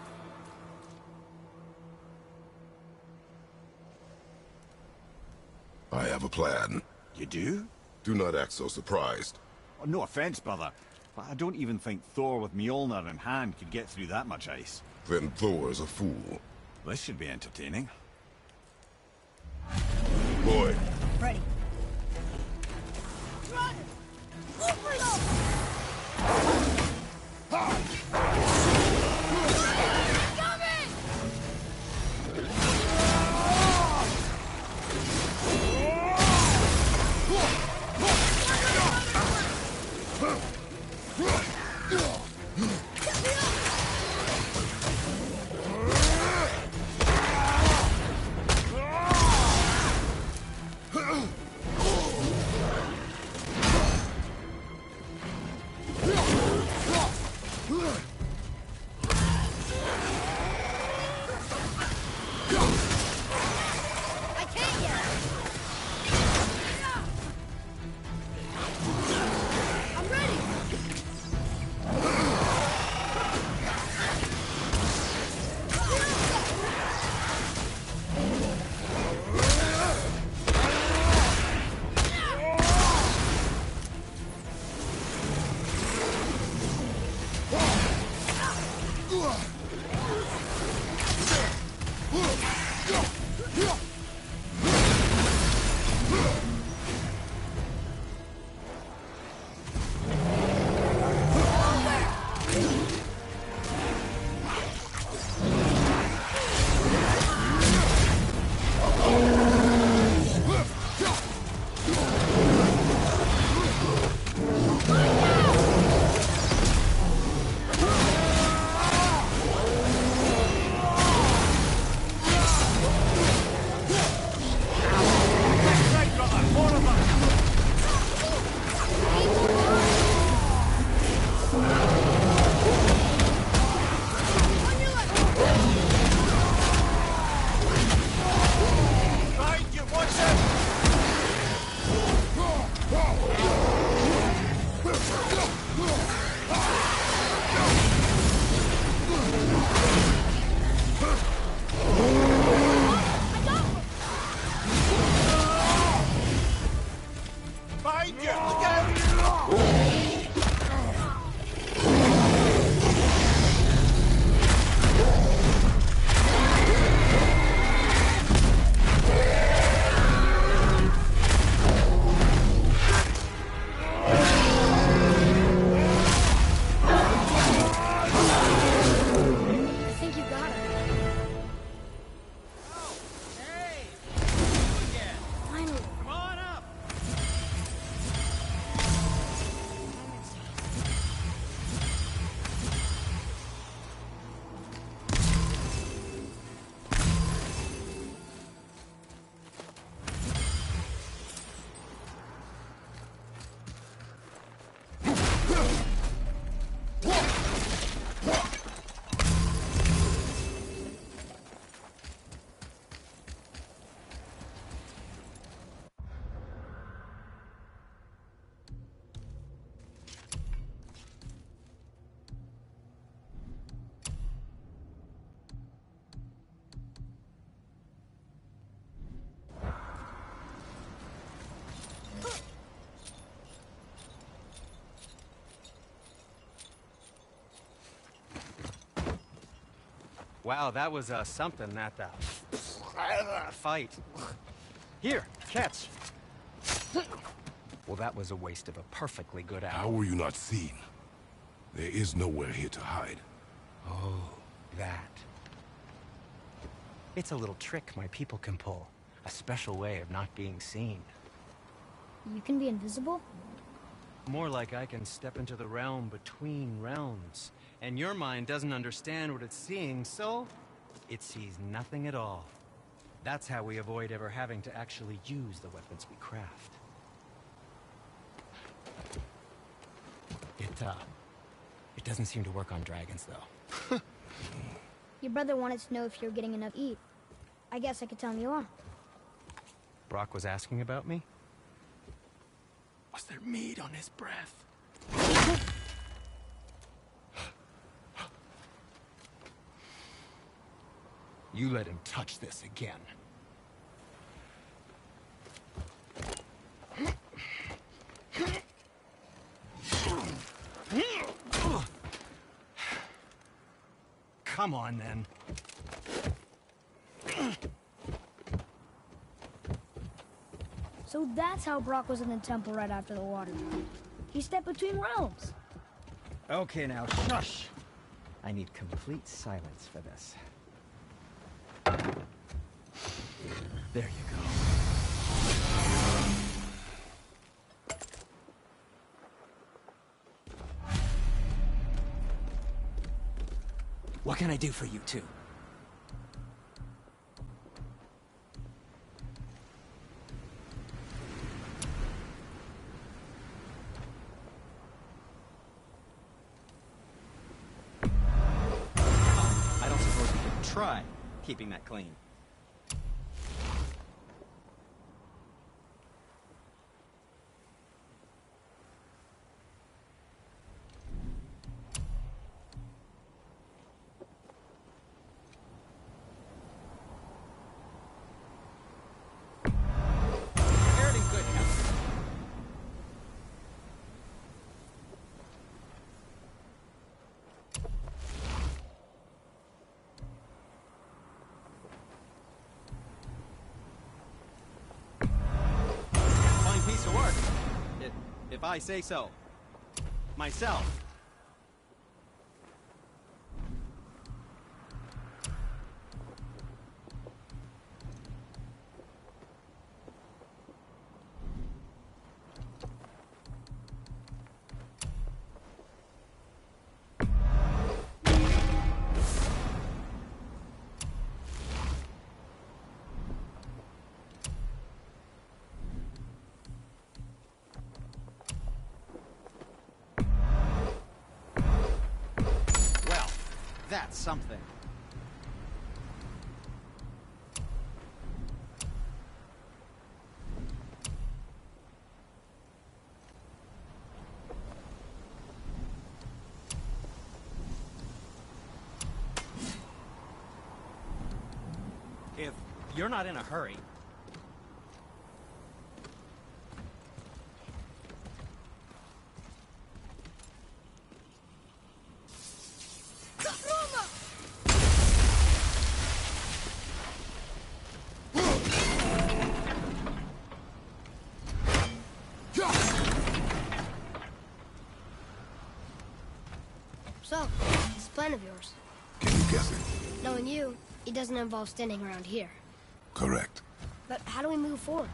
I have a plan. You do? Do not act so surprised. Oh, no offense, brother, but I don't even think Thor with Mjolnir in hand could get through that much ice. Then Thor's a fool. This should be entertaining. Boy, Ready. Run! Over! Wow, that was something, that fight. Here, catch. Well, that was a waste of a perfectly good hour. How were you not seen? There is nowhere here to hide. Oh, that. It's a little trick my people can pull. A special way of not being seen. You can be invisible? More like I can step into the realm between realms. And your mind doesn't understand what it's seeing, so it sees nothing at all. That's how we avoid ever having to actually use the weapons we craft. It doesn't seem to work on dragons, though. Your brother wanted to know if you're getting enough to eat. I guess I could tell him you are. Brock was asking about me? Was there meat on his breath? You let him touch this again. Come on, then. So that's how Brock was in the temple right after the water. He stepped between realms. Okay, now, shush! I need complete silence for this. There you go. What can I do for you two? I don't suppose you could try keeping that clean. Piece of work. If I say so. Myself. That's something. If you're not in a hurry... So, this plan of yours. Can you guess it? Knowing you, it doesn't involve standing around here. Correct. But how do we move forward?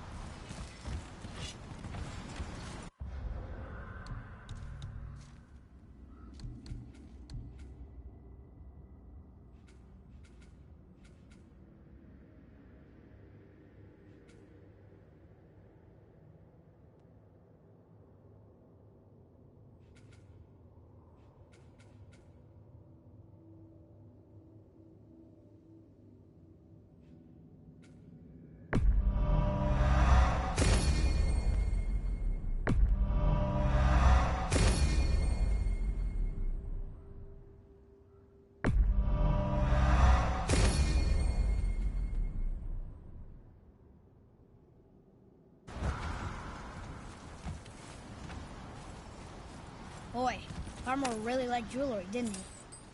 Boy, Farmer really liked jewelry, didn't he?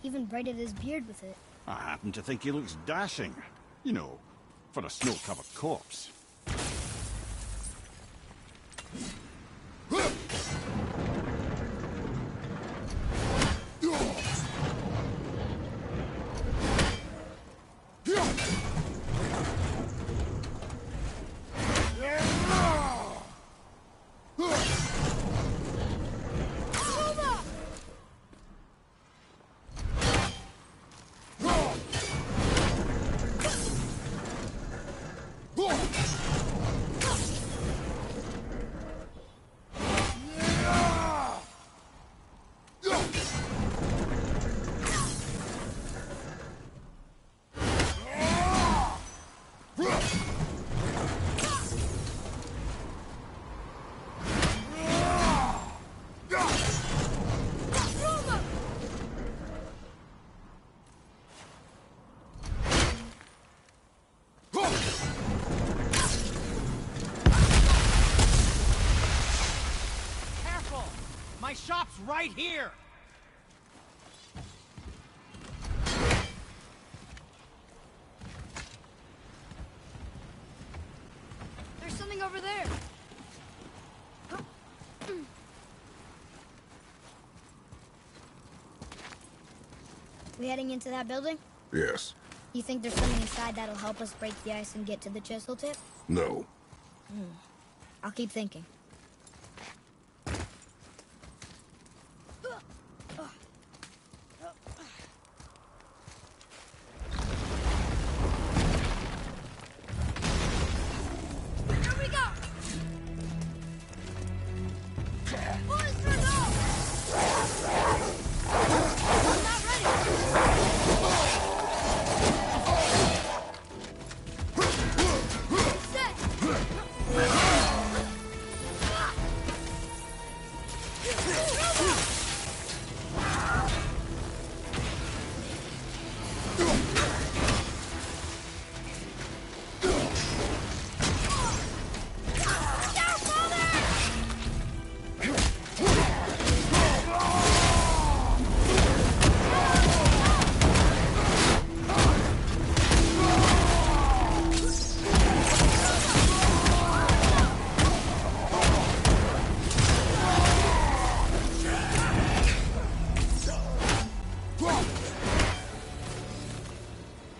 Even braided his beard with it. I happen to think he looks dashing. You know, for a snow-covered corpse. My shop's right here! There's something over there. We heading into that building? Yes. You think there's something inside that'll help us break the ice and get to the chisel tip? No. I'll keep thinking.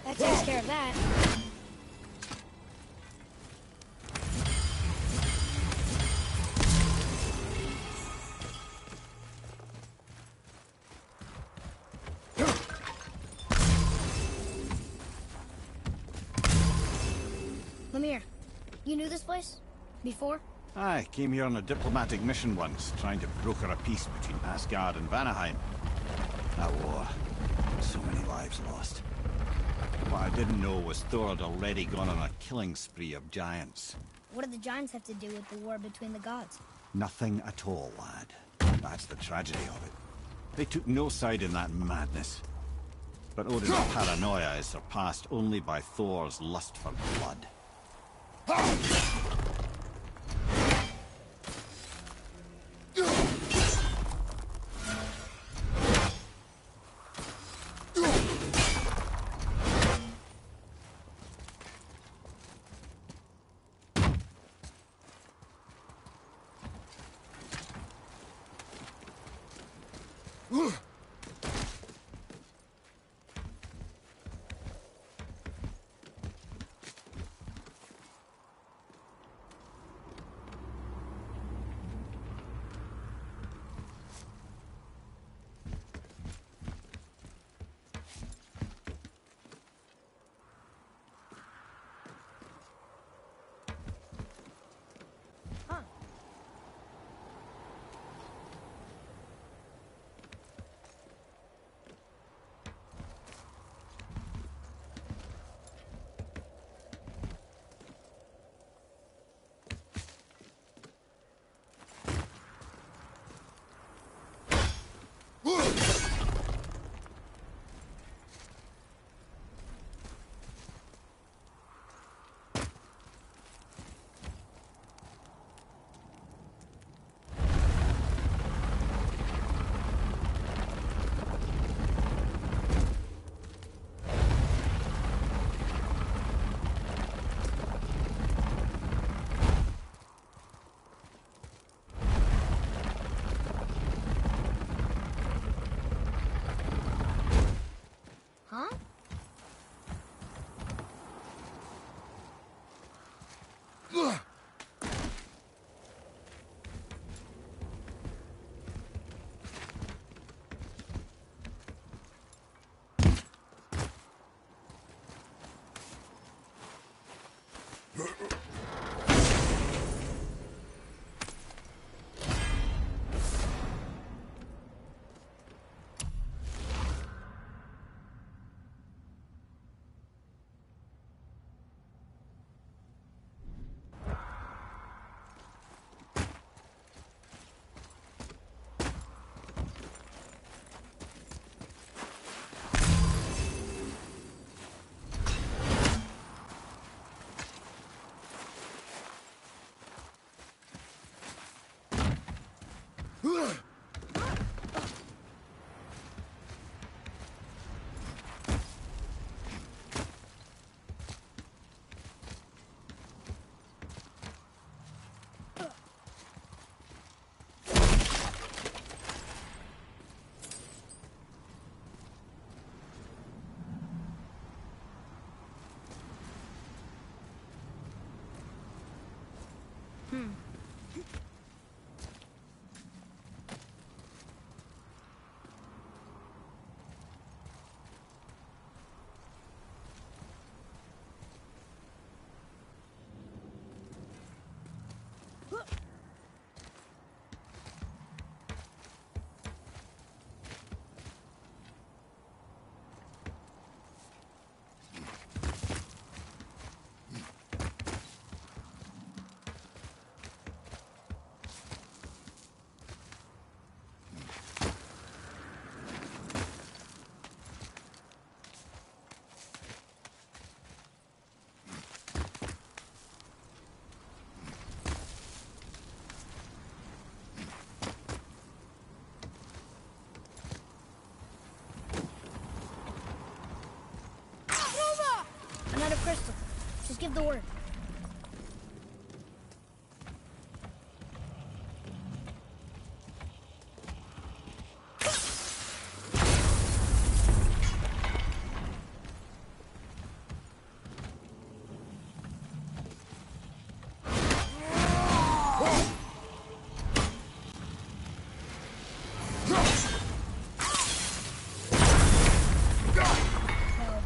That takes care of that. Lemire, you knew this place? Before? I came here on a diplomatic mission once, trying to broker a peace between Asgard and Vanaheim. That war. So many lives lost. What I didn't know was Thor had already gone on a killing spree of giants. What do the giants have to do with the war between the gods? Nothing at all, lad. That's the tragedy of it. They took no side in that madness. But Odin's paranoia is surpassed only by Thor's lust for blood. Another crystal. Just give the word. Well,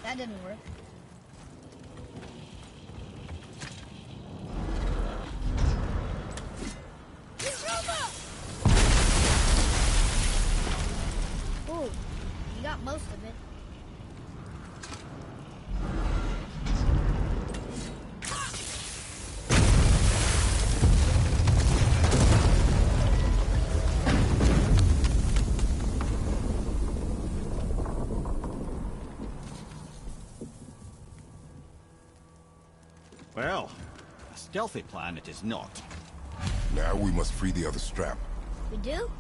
that didn't work. Ooh, you got most of it. Well, a stealthy plan it is not. Now we must free the other strap. We do?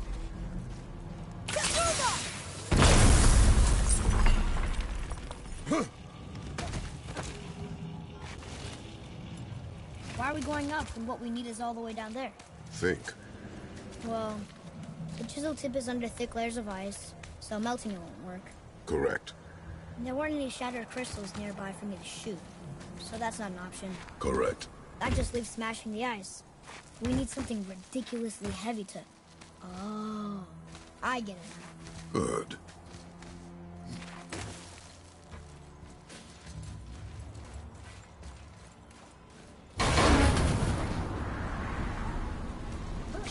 Why are we going up when what we need is all the way down there? Think. Well, the chisel tip is under thick layers of ice, so melting it won't work. Correct. And there weren't any shattered crystals nearby for me to shoot, so that's not an option. Correct. That just leaves smashing the ice. We need something ridiculously heavy to... Oh, I get it. Good.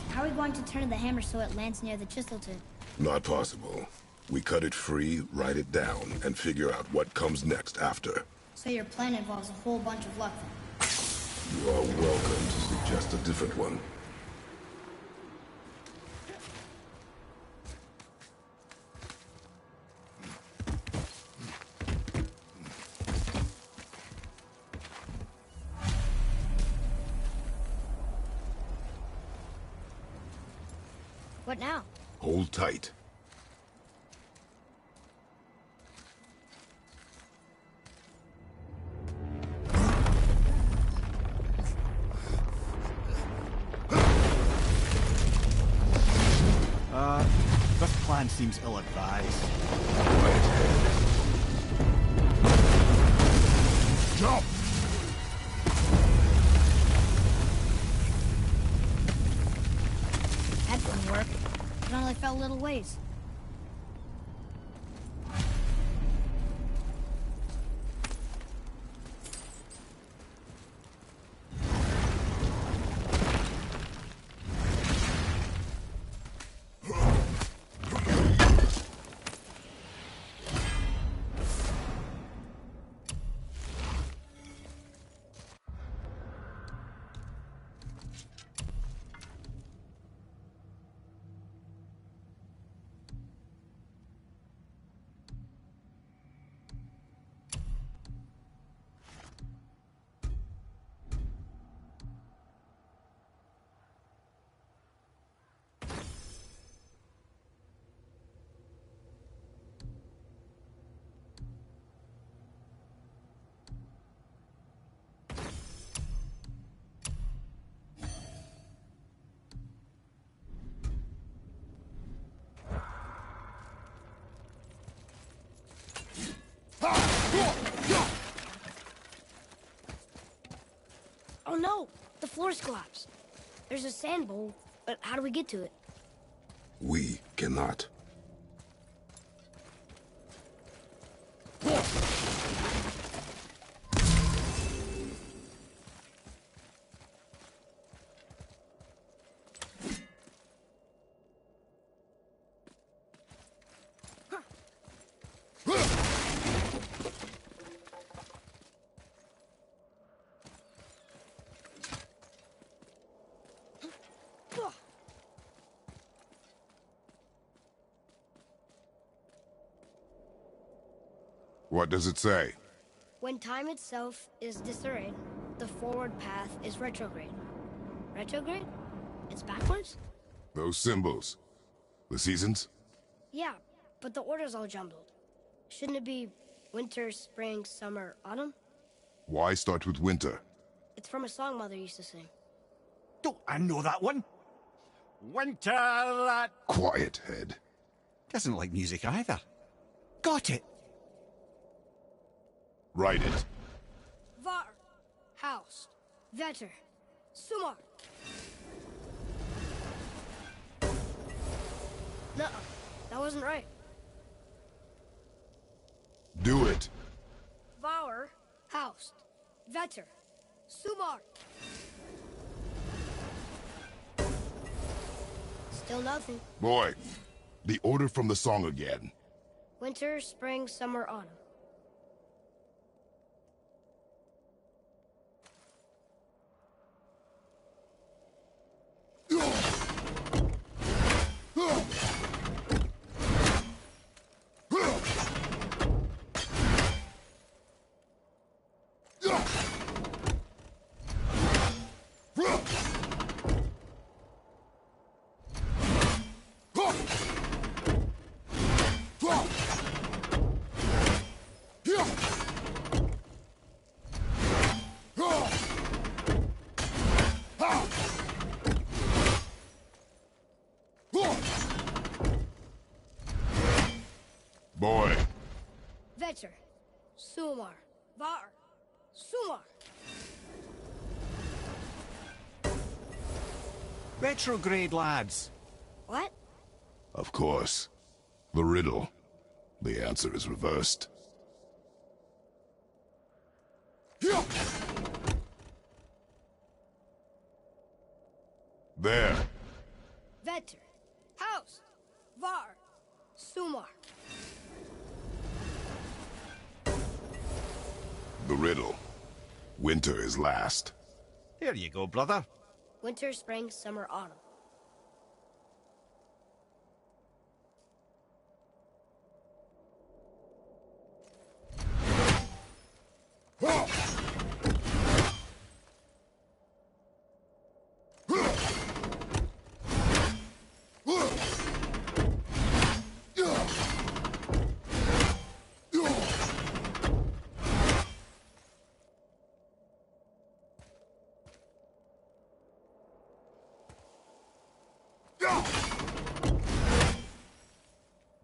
How are we going to turn the hammer so it lands near the chisel tip? Not possible. We cut it free, write it down, and figure out what comes next after. So your plan involves a whole bunch of luck then? You are welcome to suggest a different one. What now? Hold tight. This plan seems ill-advised. Jump! That didn't work. It only fell a little ways. Oh no! The floor's collapsed. There's a sand bowl, but how do we get to it? We cannot. What does it say? When time itself is disarrayed, the forward path is retrograde. Retrograde? It's backwards? Those symbols. The seasons? Yeah, but the order's all jumbled. Shouldn't it be winter, spring, summer, autumn? Why start with winter? It's from a song Mother used to sing. Don't I know that one? Winter that... Quiet, Head. Doesn't like music either. Got it! Write it. Var, Haust, Vetter, Sumar. No, that wasn't right. Do it. Var, Haust, Vetter, Sumar. Still nothing. Boy, the order from the song again. Winter, spring, summer, autumn. Boy. Vetter, Sumar, Var, Sumar. Retrograde, lads. What? Of course. The riddle. The answer is reversed. There. Vetter, Haust, Var, Sumar. The riddle. Winter is last. There you go, brother. Winter, spring, summer, autumn.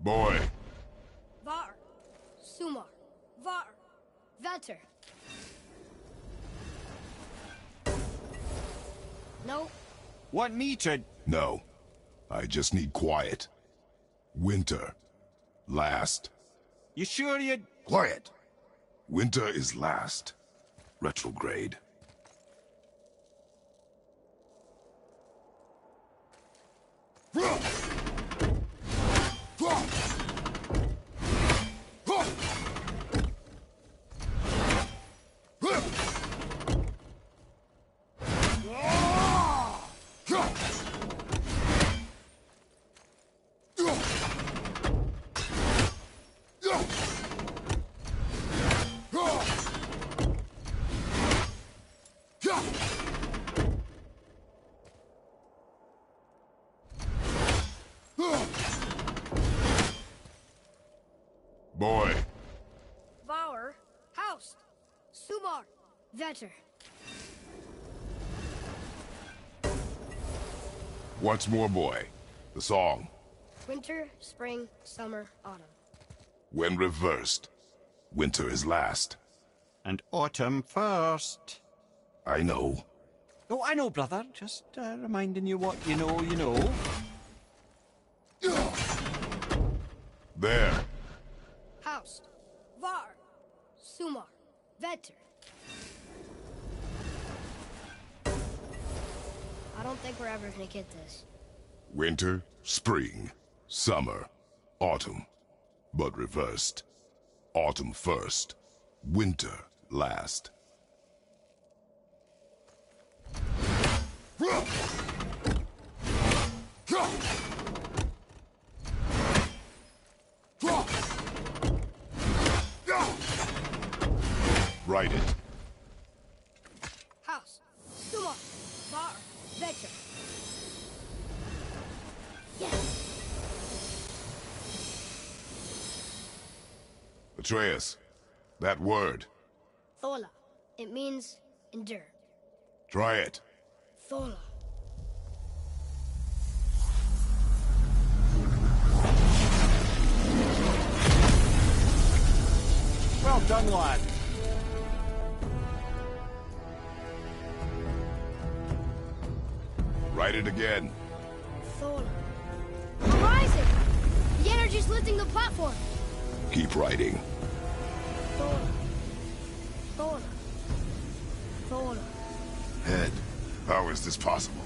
Boy. Var, Sumar, Var, Vetter. No, Want me to... No. I just need quiet. Winter. Last. You sure you... Quiet! Winter is last. Retrograde. Boy. Var, Haust, Sumar, Vetter. Once more, boy. The song. Winter, spring, summer, autumn. When reversed. Winter is last. And autumn first. I know. Oh, I know, brother. Just reminding you what you know, you know. There. Haust, Var, Sumar, Vetter. I don't think we're ever gonna get this. Winter, spring, summer, autumn. But reversed. Autumn first. Winter last. Write it. Haust, Sumar, Var, Vetter. Yes! Atreus, that word. Thola. It means endure. Try it. Thola. Well done, lad. Write it again. Thola. We're rising! The energy's lifting the platform! Keep writing. Thola. Thola. Thola. Head, how is this possible?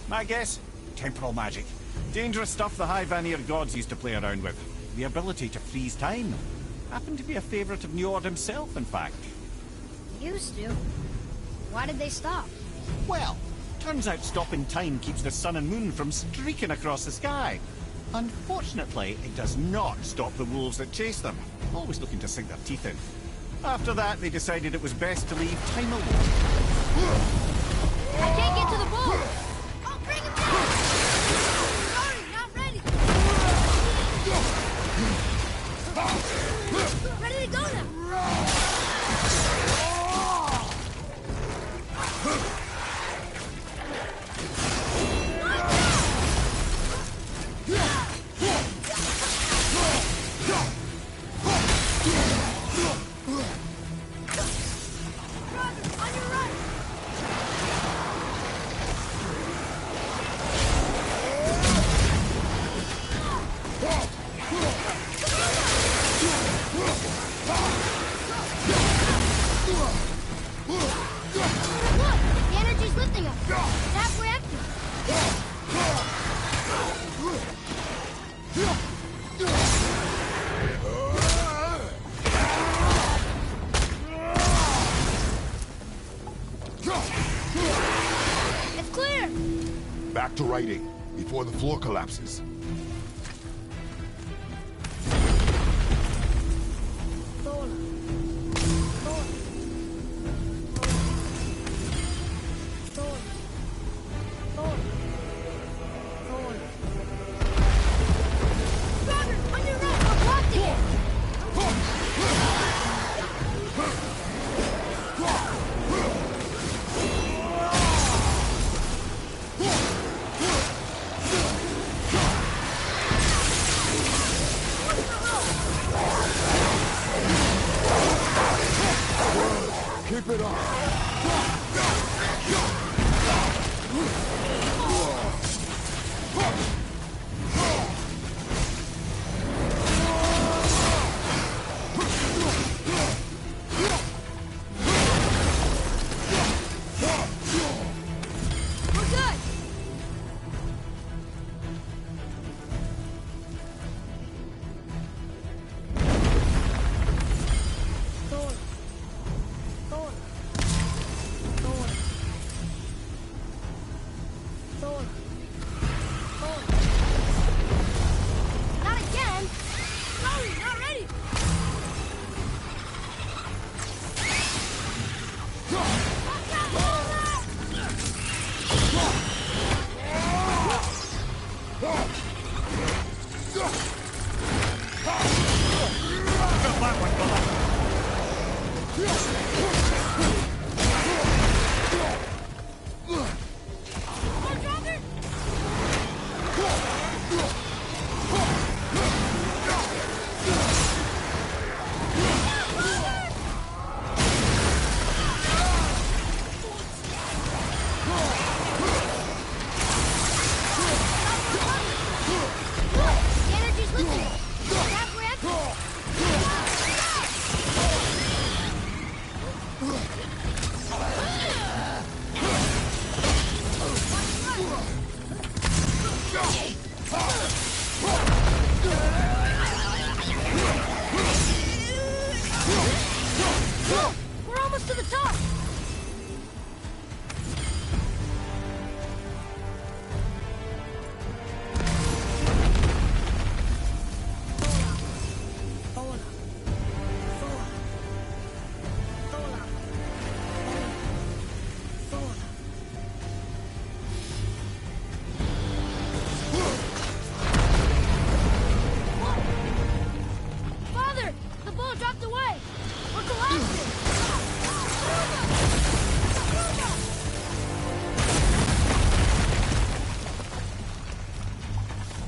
My guess? Temporal magic. Dangerous stuff the High Vanir gods used to play around with. The ability to freeze time. Happened to be a favorite of Njord himself, in fact. Used to. Why did they stop? Well, turns out stopping time keeps the sun and moon from streaking across the sky. Unfortunately, it does not stop the wolves that chase them, always looking to sink their teeth in. After that, they decided it was best to leave time alone. I can't get to the bull! I'll bring him down! Sorry, not ready! Ready to go now! Back to writing, before the floor collapses. Keep it up.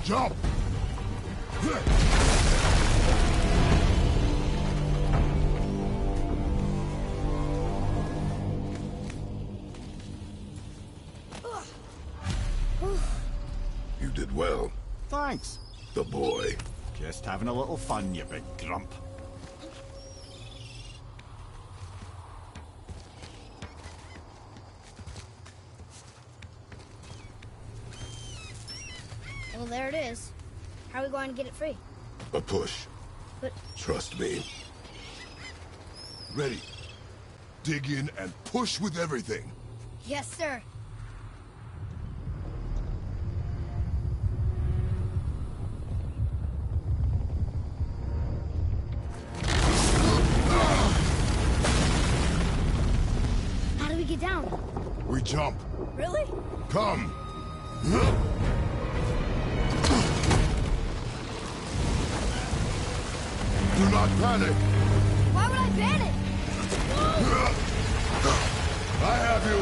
Jump! You did well. Thanks. The boy. Just having a little fun, you big grump. Well, there it is. How are we going to get it free? A push. But Trust me. Ready. Dig in and push with everything. yes, sir. How do we get down? We jump. Really? Come. Do not panic. Why would I panic? I have you.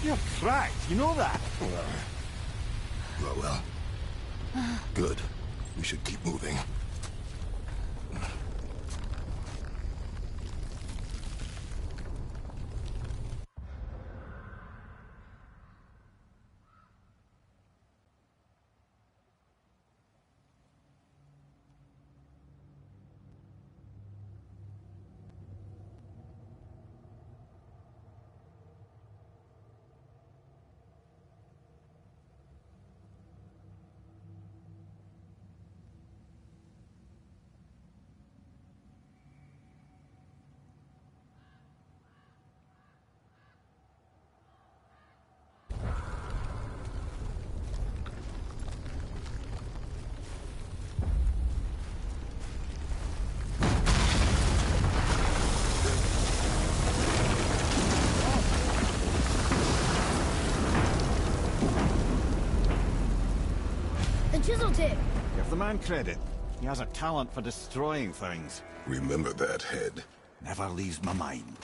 You're cracked, you know that? Well. Good. We should keep moving. The chisel tip. Give the man credit. He has a talent for destroying things. Remember that head. Never leaves my mind.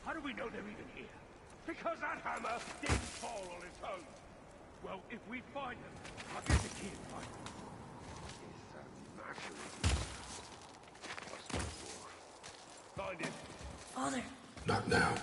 How do we know they're even here? Because that hammer didn't fall on its own. Well, if we find them, I'll get the key and find them. Find it. Father. Not now.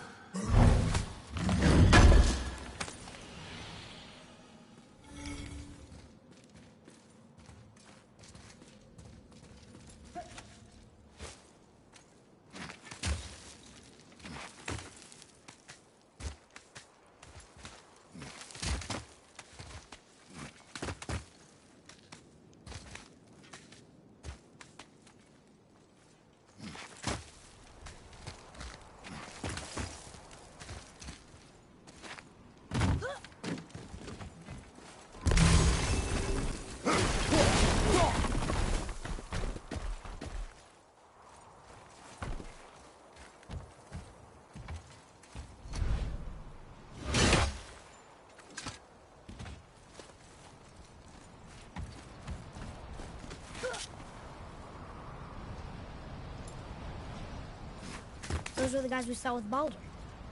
Those were the guys we saw with Baldur.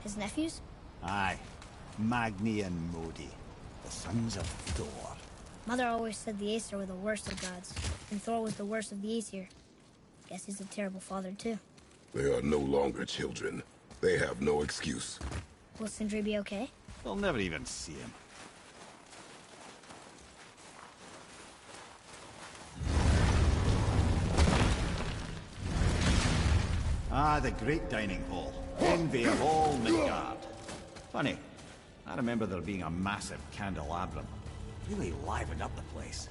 His nephews? Aye. Magni and Modi. The sons of Thor. Mother always said the Aesir were the worst of gods, and Thor was the worst of the Aesir. Guess he's a terrible father, too. They are no longer children. They have no excuse. Will Sindri be okay? They'll never even see him. Ah, the great dining hall. Envy of all Midgard. Funny. I remember there being a massive candelabrum. Really livened up the place.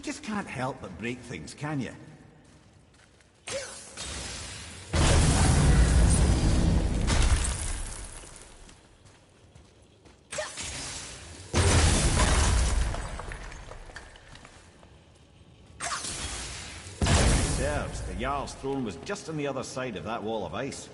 You just can't help but break things, can you? Serves, the Jarl's throne was just on the other side of that wall of ice.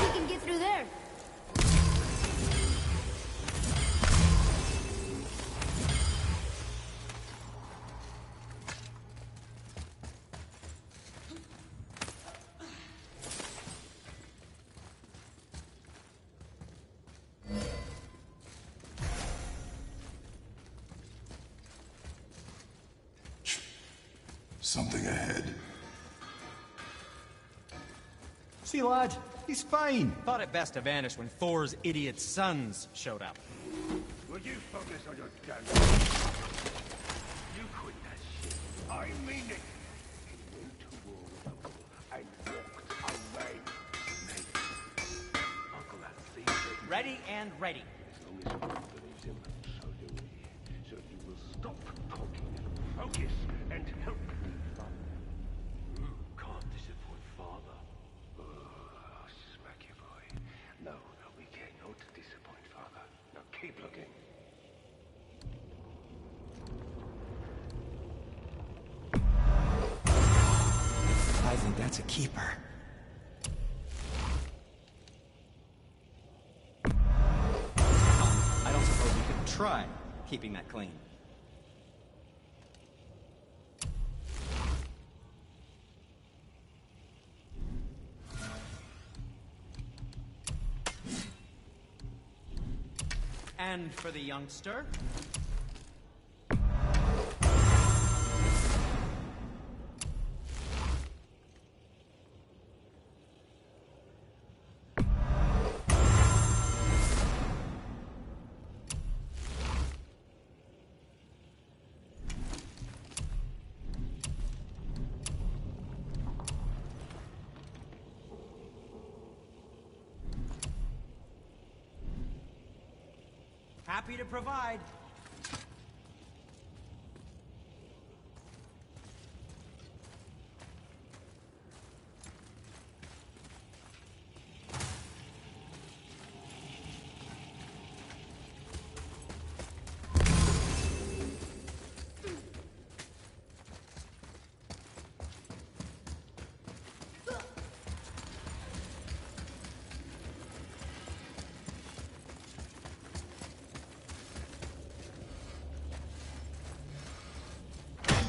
We can get through there. Something ahead. See, lad, he's fine. Thought it best to vanish when Thor's idiot sons showed up. Will you focus on your gun? You quit that shit. I mean it. He went to war with Uncle and walked away. Mate, Uncle has secret. Ready and ready. As long as you believes him, so do we. So you will stop talking and focus and help me, son. Can't disappoint father. Oh, smack you, boy. No, we cannot disappoint father. Now keep looking. I think that's a keeper. I don't suppose you could try keeping that clean. And for the youngster. Happy to provide.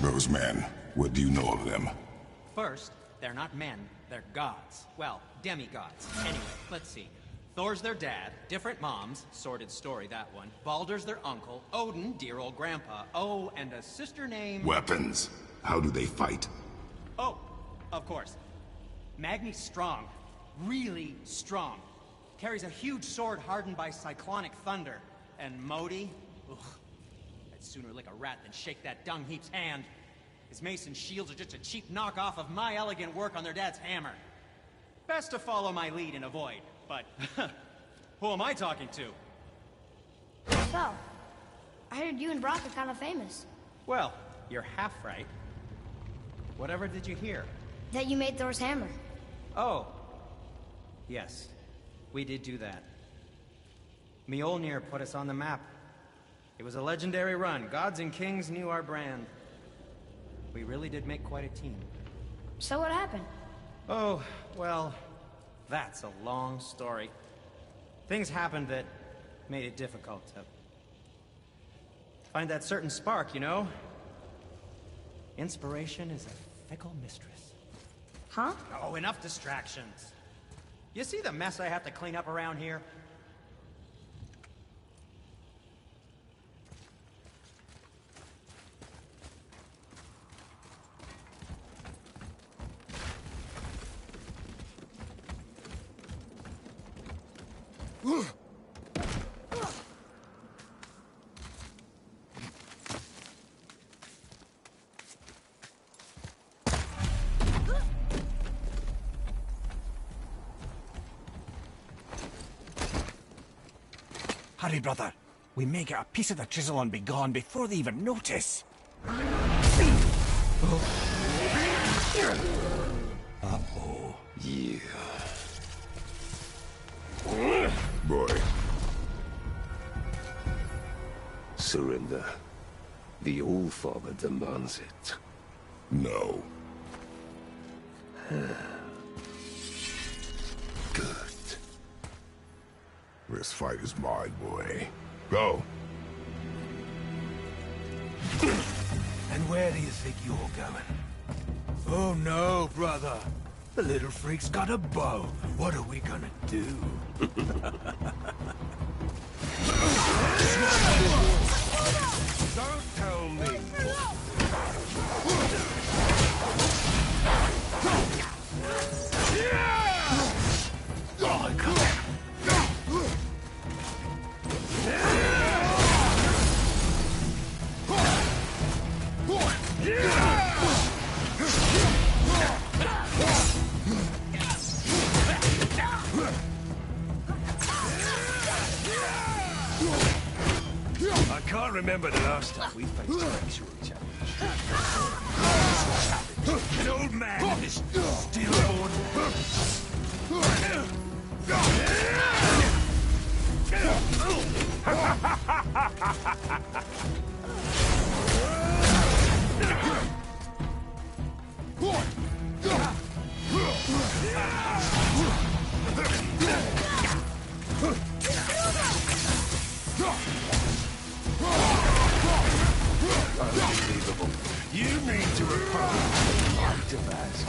Those men, what do you know of them? First, they're not men, they're gods. Well, demigods. Anyway, let's see. Thor's their dad, different moms, sordid story that one. Baldur's their uncle, Odin, dear old grandpa. Oh, and a sister named... Weapons. How do they fight? Oh, of course. Magni's strong. Really strong. Carries a huge sword hardened by cyclonic thunder. And Modi? Ugh. I'd sooner lick a rat than shake that dung heap's hand. His mace and shields are just a cheap knockoff of my elegant work on their dad's hammer. Best to follow my lead and avoid, but who am I talking to? So, I heard you and Brock are kind of famous. Well, you're half right. Whatever did you hear? That you made Thor's hammer. Oh. Yes, we did do that. Mjolnir put us on the map. It was a legendary run. Gods and kings knew our brand. We really did make quite a team. So what happened? Oh, well, that's a long story. Things happened that made it difficult to find that certain spark, you know? Inspiration is a fickle mistress. Huh? Oh, enough distractions. You see the mess I have to clean up around here? Hurry, brother. We may get a piece of the chisel and be gone before they even notice. Uh-oh. Yeah. Boy. Surrender. The All-Father demands it. No. Good. This fight is mine, boy. Go. And where do you think you're going? Oh no, brother. The little freak's got a bow. What are we gonna do? Don't tell me. Oh, come on. I can't remember the last time we faced an actual challenge. An old man and his stillborn. Unbelievable. You mean to oppose my device?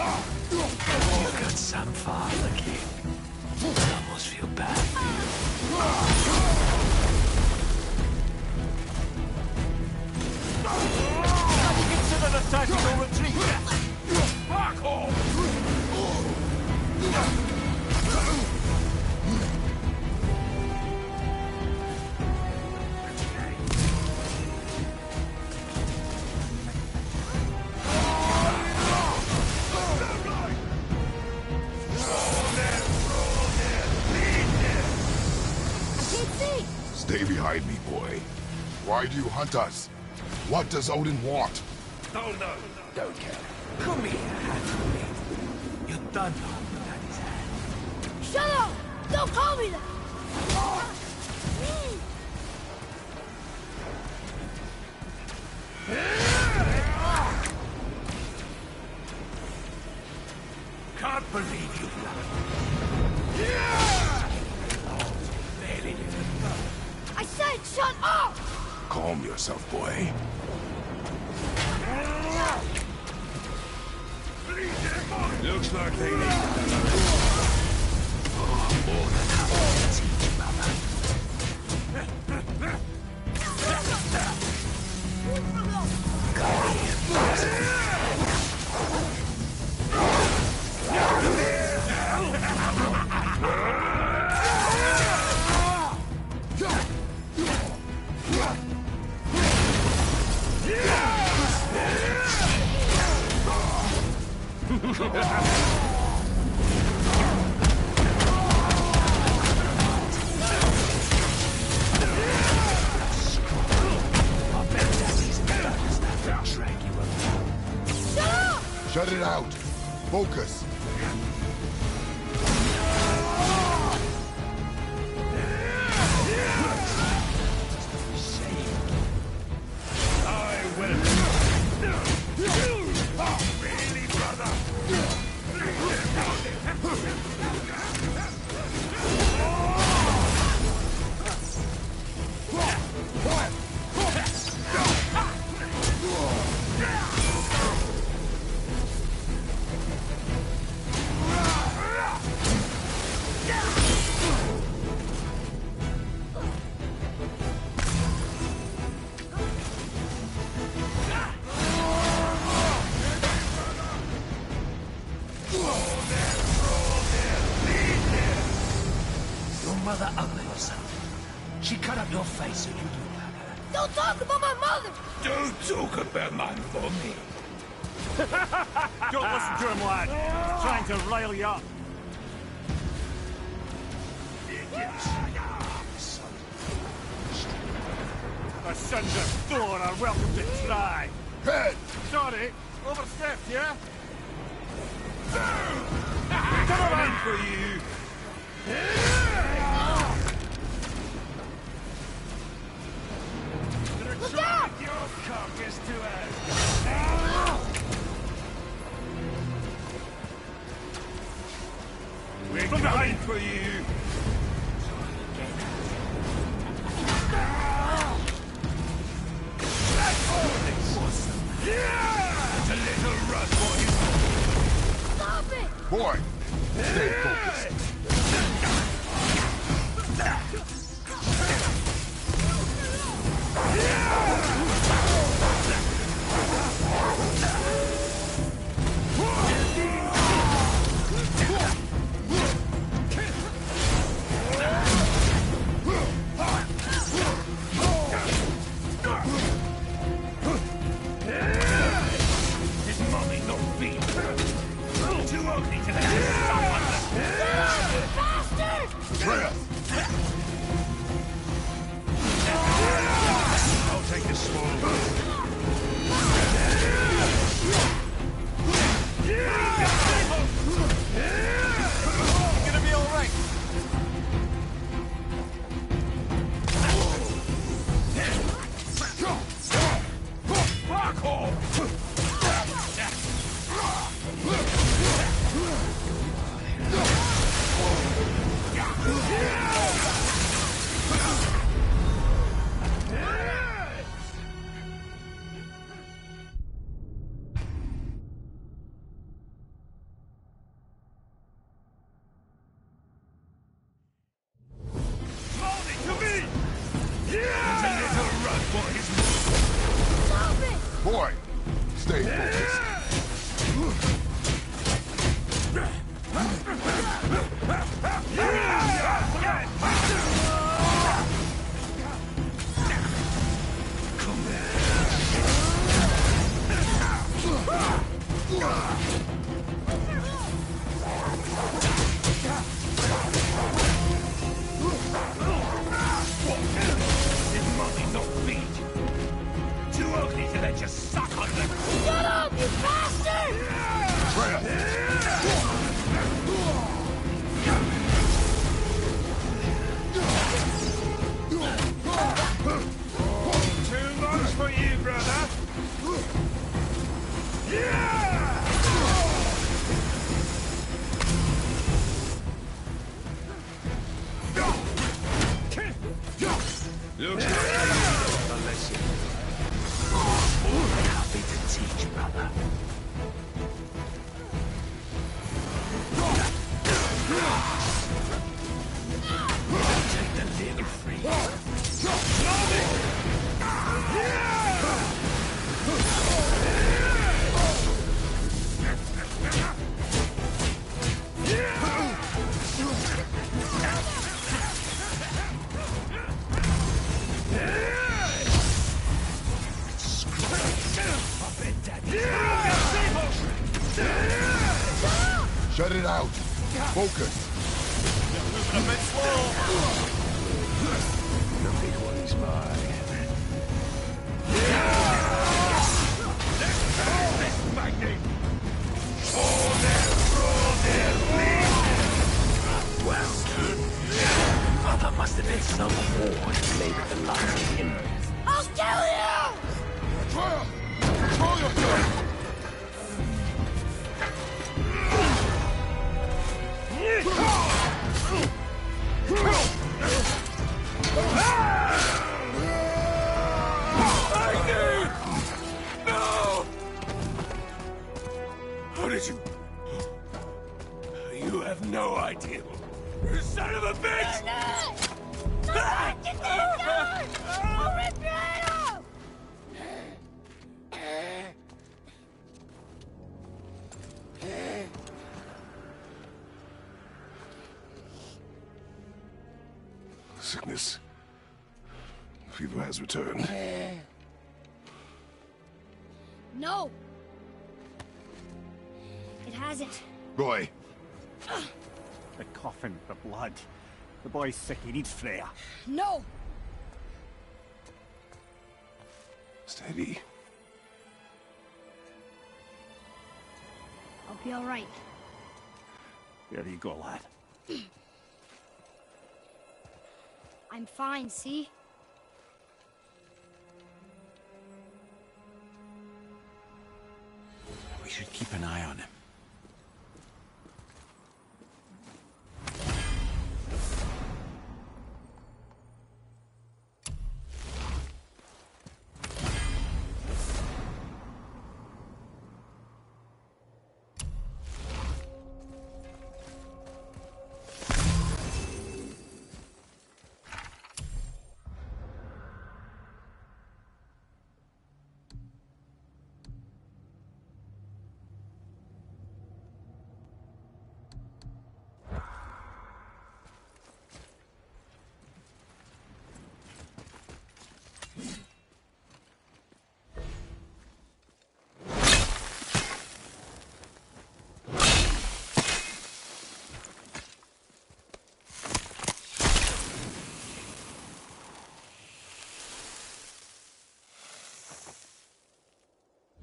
You've got some father, King. I almost feel bad for you. Consider the tactical retreat. Fuck off! Stay behind me, boy. Why do you hunt us? What does Odin want? Oh no, don't care. Come here, Hatfield. You done holding at his hand. Shut up! Don't call me that! Can't believe you lied. Barely little. I said shut up! Calm yourself, boy. Looks like they need more than half Shut it out. Focus. Really, brother? Mother ugly herself. She cut up your face so you look like her. Don't talk about my mother! Don't talk about my mommy. Don't listen to him, lad. Trying to rile you up. The sons of Thor are welcome to try. Head! Sorry, overstepped, yeah? Come on for you! Look out! Your carcass to us! We're from behind for you! It's a little rust for you! Stop it! Boy, stay focused. His mommy no beat. Too ugly to let someone. Bastard! Freya! I'll take the sword. You're gonna be all right. Fuck off! Stop it! Boy, stay focused. His mommy no beat. Too ugly to let you suck on them. Shut up, you bastard! Freya! Too much for you, brother. Looks like a lesson. Happy to teach, brother. Take the little free. Shut it out. Focus. A bit slow. The big one's mine. Well, Mother must have been some war to play with the likes of him. I'll kill you! Freya! Control yourself! No! How did you... You have no idea. You son of a bitch! No! Get that gun! I'll rip your head off! Sickness. Fever has returned. No! It hasn't. Boy, The coffin for blood. The boy's sick, he needs Freya. No! Steady. I'll be all right. There you go, lad. I'm fine, see? We should keep an eye on him.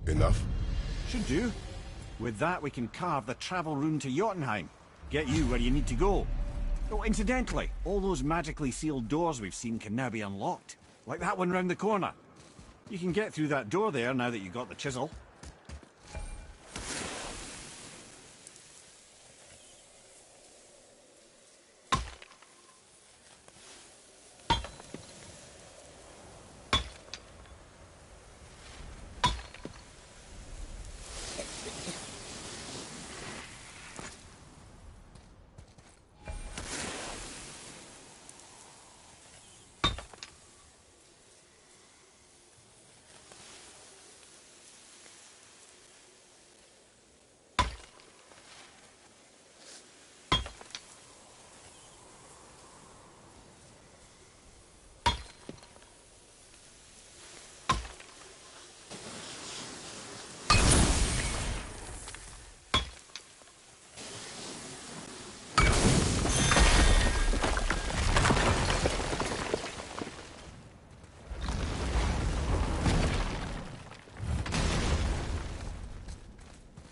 Enough? Should do. With that, we can carve the travel rune to Jotunheim. Get you where you need to go. Oh, incidentally, all those magically sealed doors we've seen can now be unlocked. Like that one round the corner. You can get through that door there now that you've got the chisel.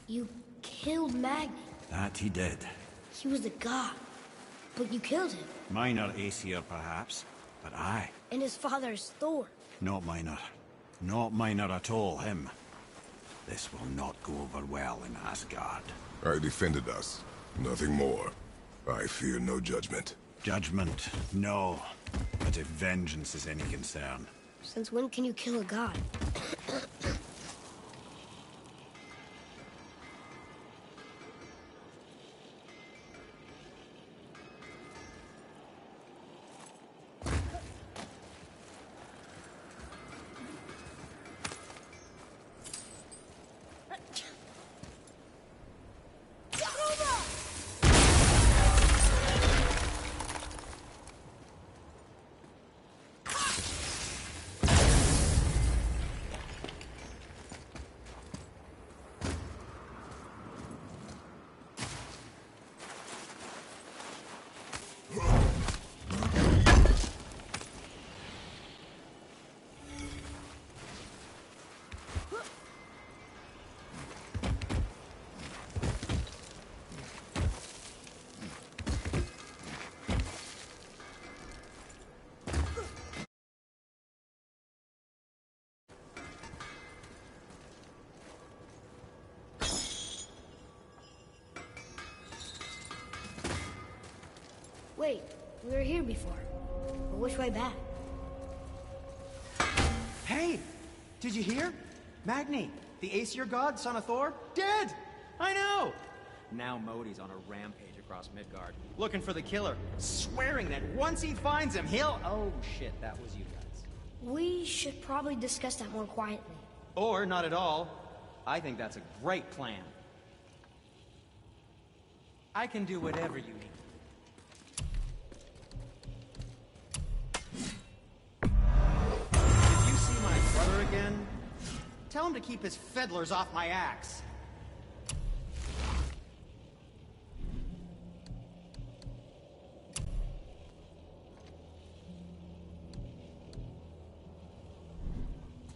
You killed Magni. That he did. He was a god. But you killed him. Minor Aesir, perhaps, but I. And his father is Thor. Not minor. Not minor at all, him. This will not go over well in Asgard. I defended us. Nothing more. I fear no judgment. Judgment, no. But if vengeance is any concern. Since when can you kill a god? Wait, we were here before. But which way back? Hey! Did you hear? Magni, the Aesir god, son of Thor, dead! I know! Now Modi's on a rampage across Midgard, looking for the killer, swearing that once he finds him, he'll... Oh shit, that was you guys. We should probably discuss that more quietly. Or not at all. I think that's a great plan. I can do whatever you need. If you see my brother again, tell him to keep his fiddlers off my axe.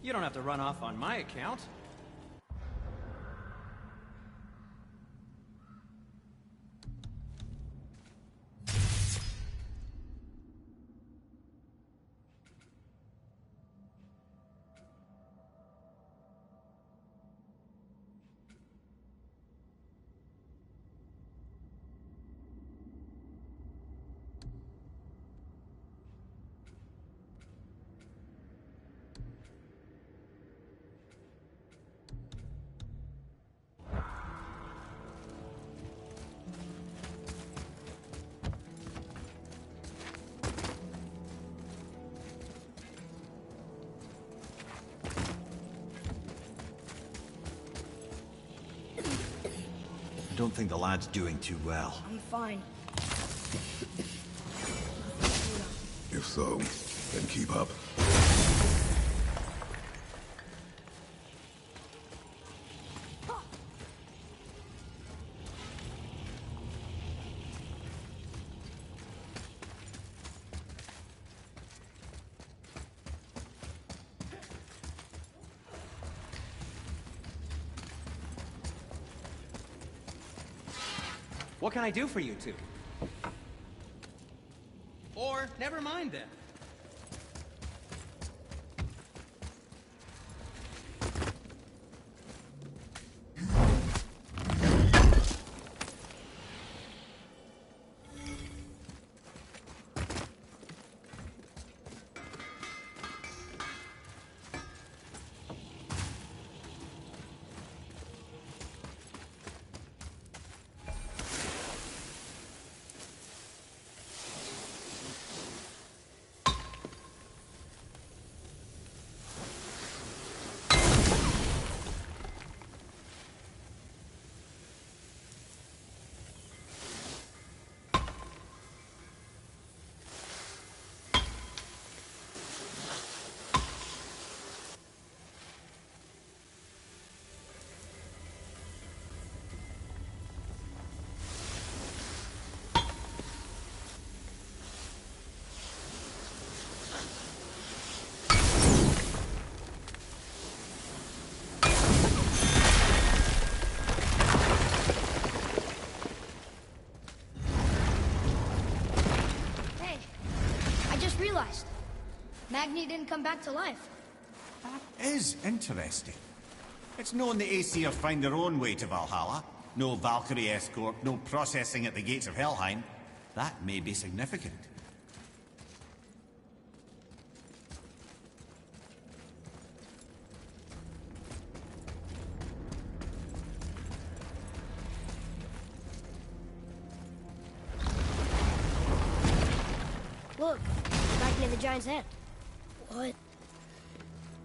You don't have to run off on my account. I don't think the lad's doing too well. I'm fine. If so, then keep up. What can I do for you two? Or, never mind then. Magni didn't come back to life. That is interesting. It's known the Aesir find their own way to Valhalla. No Valkyrie escort, no processing at the gates of Helheim. That may be significant. Look, back near the giant's head.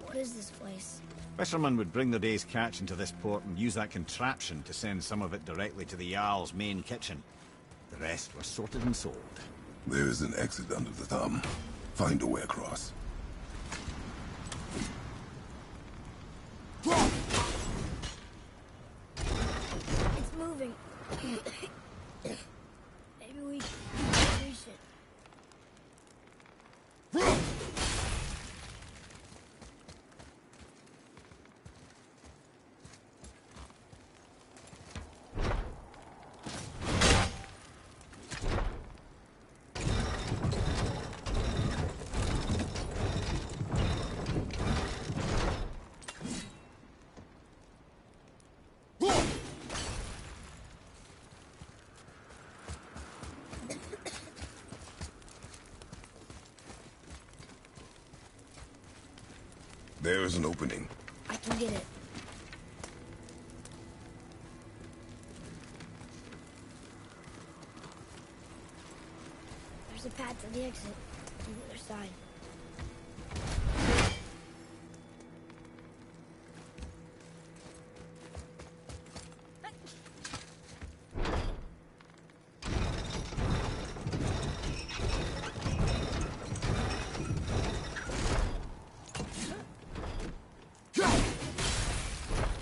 What is this place? Fishermen would bring their day's catch into this port and use that contraption to send some of it directly to the Jarl's main kitchen. The rest were sorted and sold. There is an exit under the thumb. Find a way across. It's moving. Maybe we can reach it. There is an opening. I can get it. There's a path to the exit on the other side.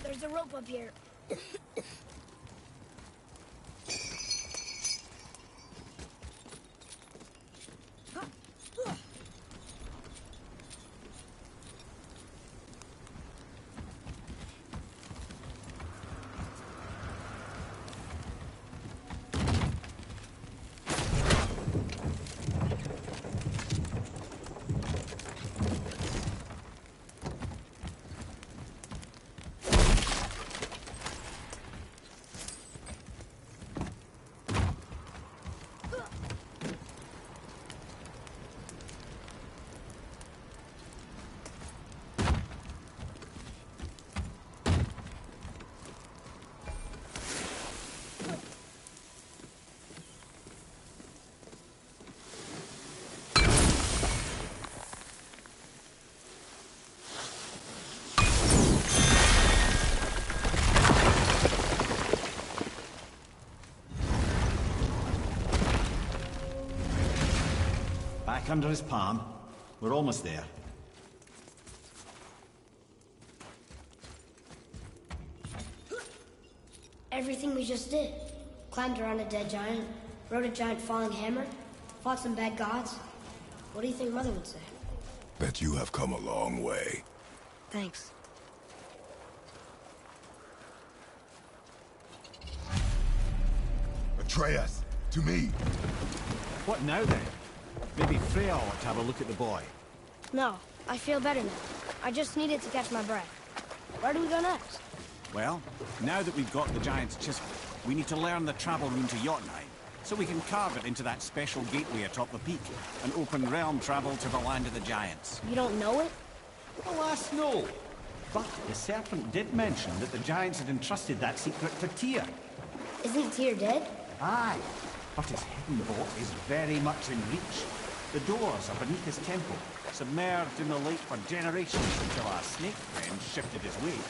There's a rope up here. back under his palm. We're almost there. Everything we just did. Climbed around a dead giant, rode a giant falling hammer, fought some bad gods. What do you think Mother would say? Bet you have come a long way. Thanks. Atreus, to me. What now then? Maybe Freya ought to have a look at the boy. No, I feel better now. I just needed to catch my breath. Where do we go next? Well, now that we've got the giant's chisel, we need to learn the travel rune to Jotunheim, so we can carve it into that special gateway atop the peak, and open realm travel to the land of the giants. You don't know it? Alas, no. But the serpent did mention that the giants had entrusted that secret to Tyr. Isn't Tyr dead? Aye, but his hidden vault is very much in reach. The doors are beneath his temple, submerged in the lake for generations until our snake friend shifted his weight.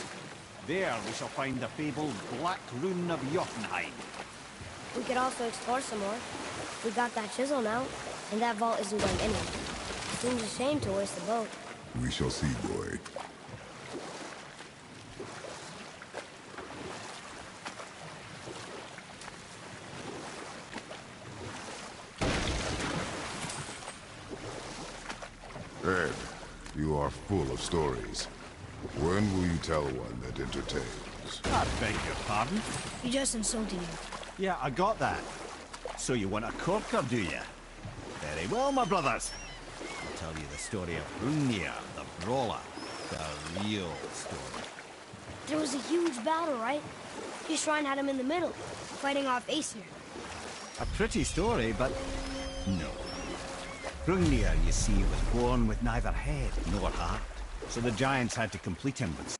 There we shall find the fabled Black Rune of Jotunheim. We could also explore some more. We got that chisel now, and that vault isn't going anywhere. Seems a shame to waste the boat. We shall see, boy. Ed, you are full of stories. When will you tell one that entertains? I beg your pardon? You just insulted you. Yeah, I got that. So you want a corker, do you? Very well, my brothers. I'll tell you the story of Hrungnir, the brawler. The real story. There was a huge battle, right? His shrine had him in the middle, fighting off Aesir. A pretty story, but no. Hrungnir, you see, was born with neither head nor heart. So the giants had to complete him with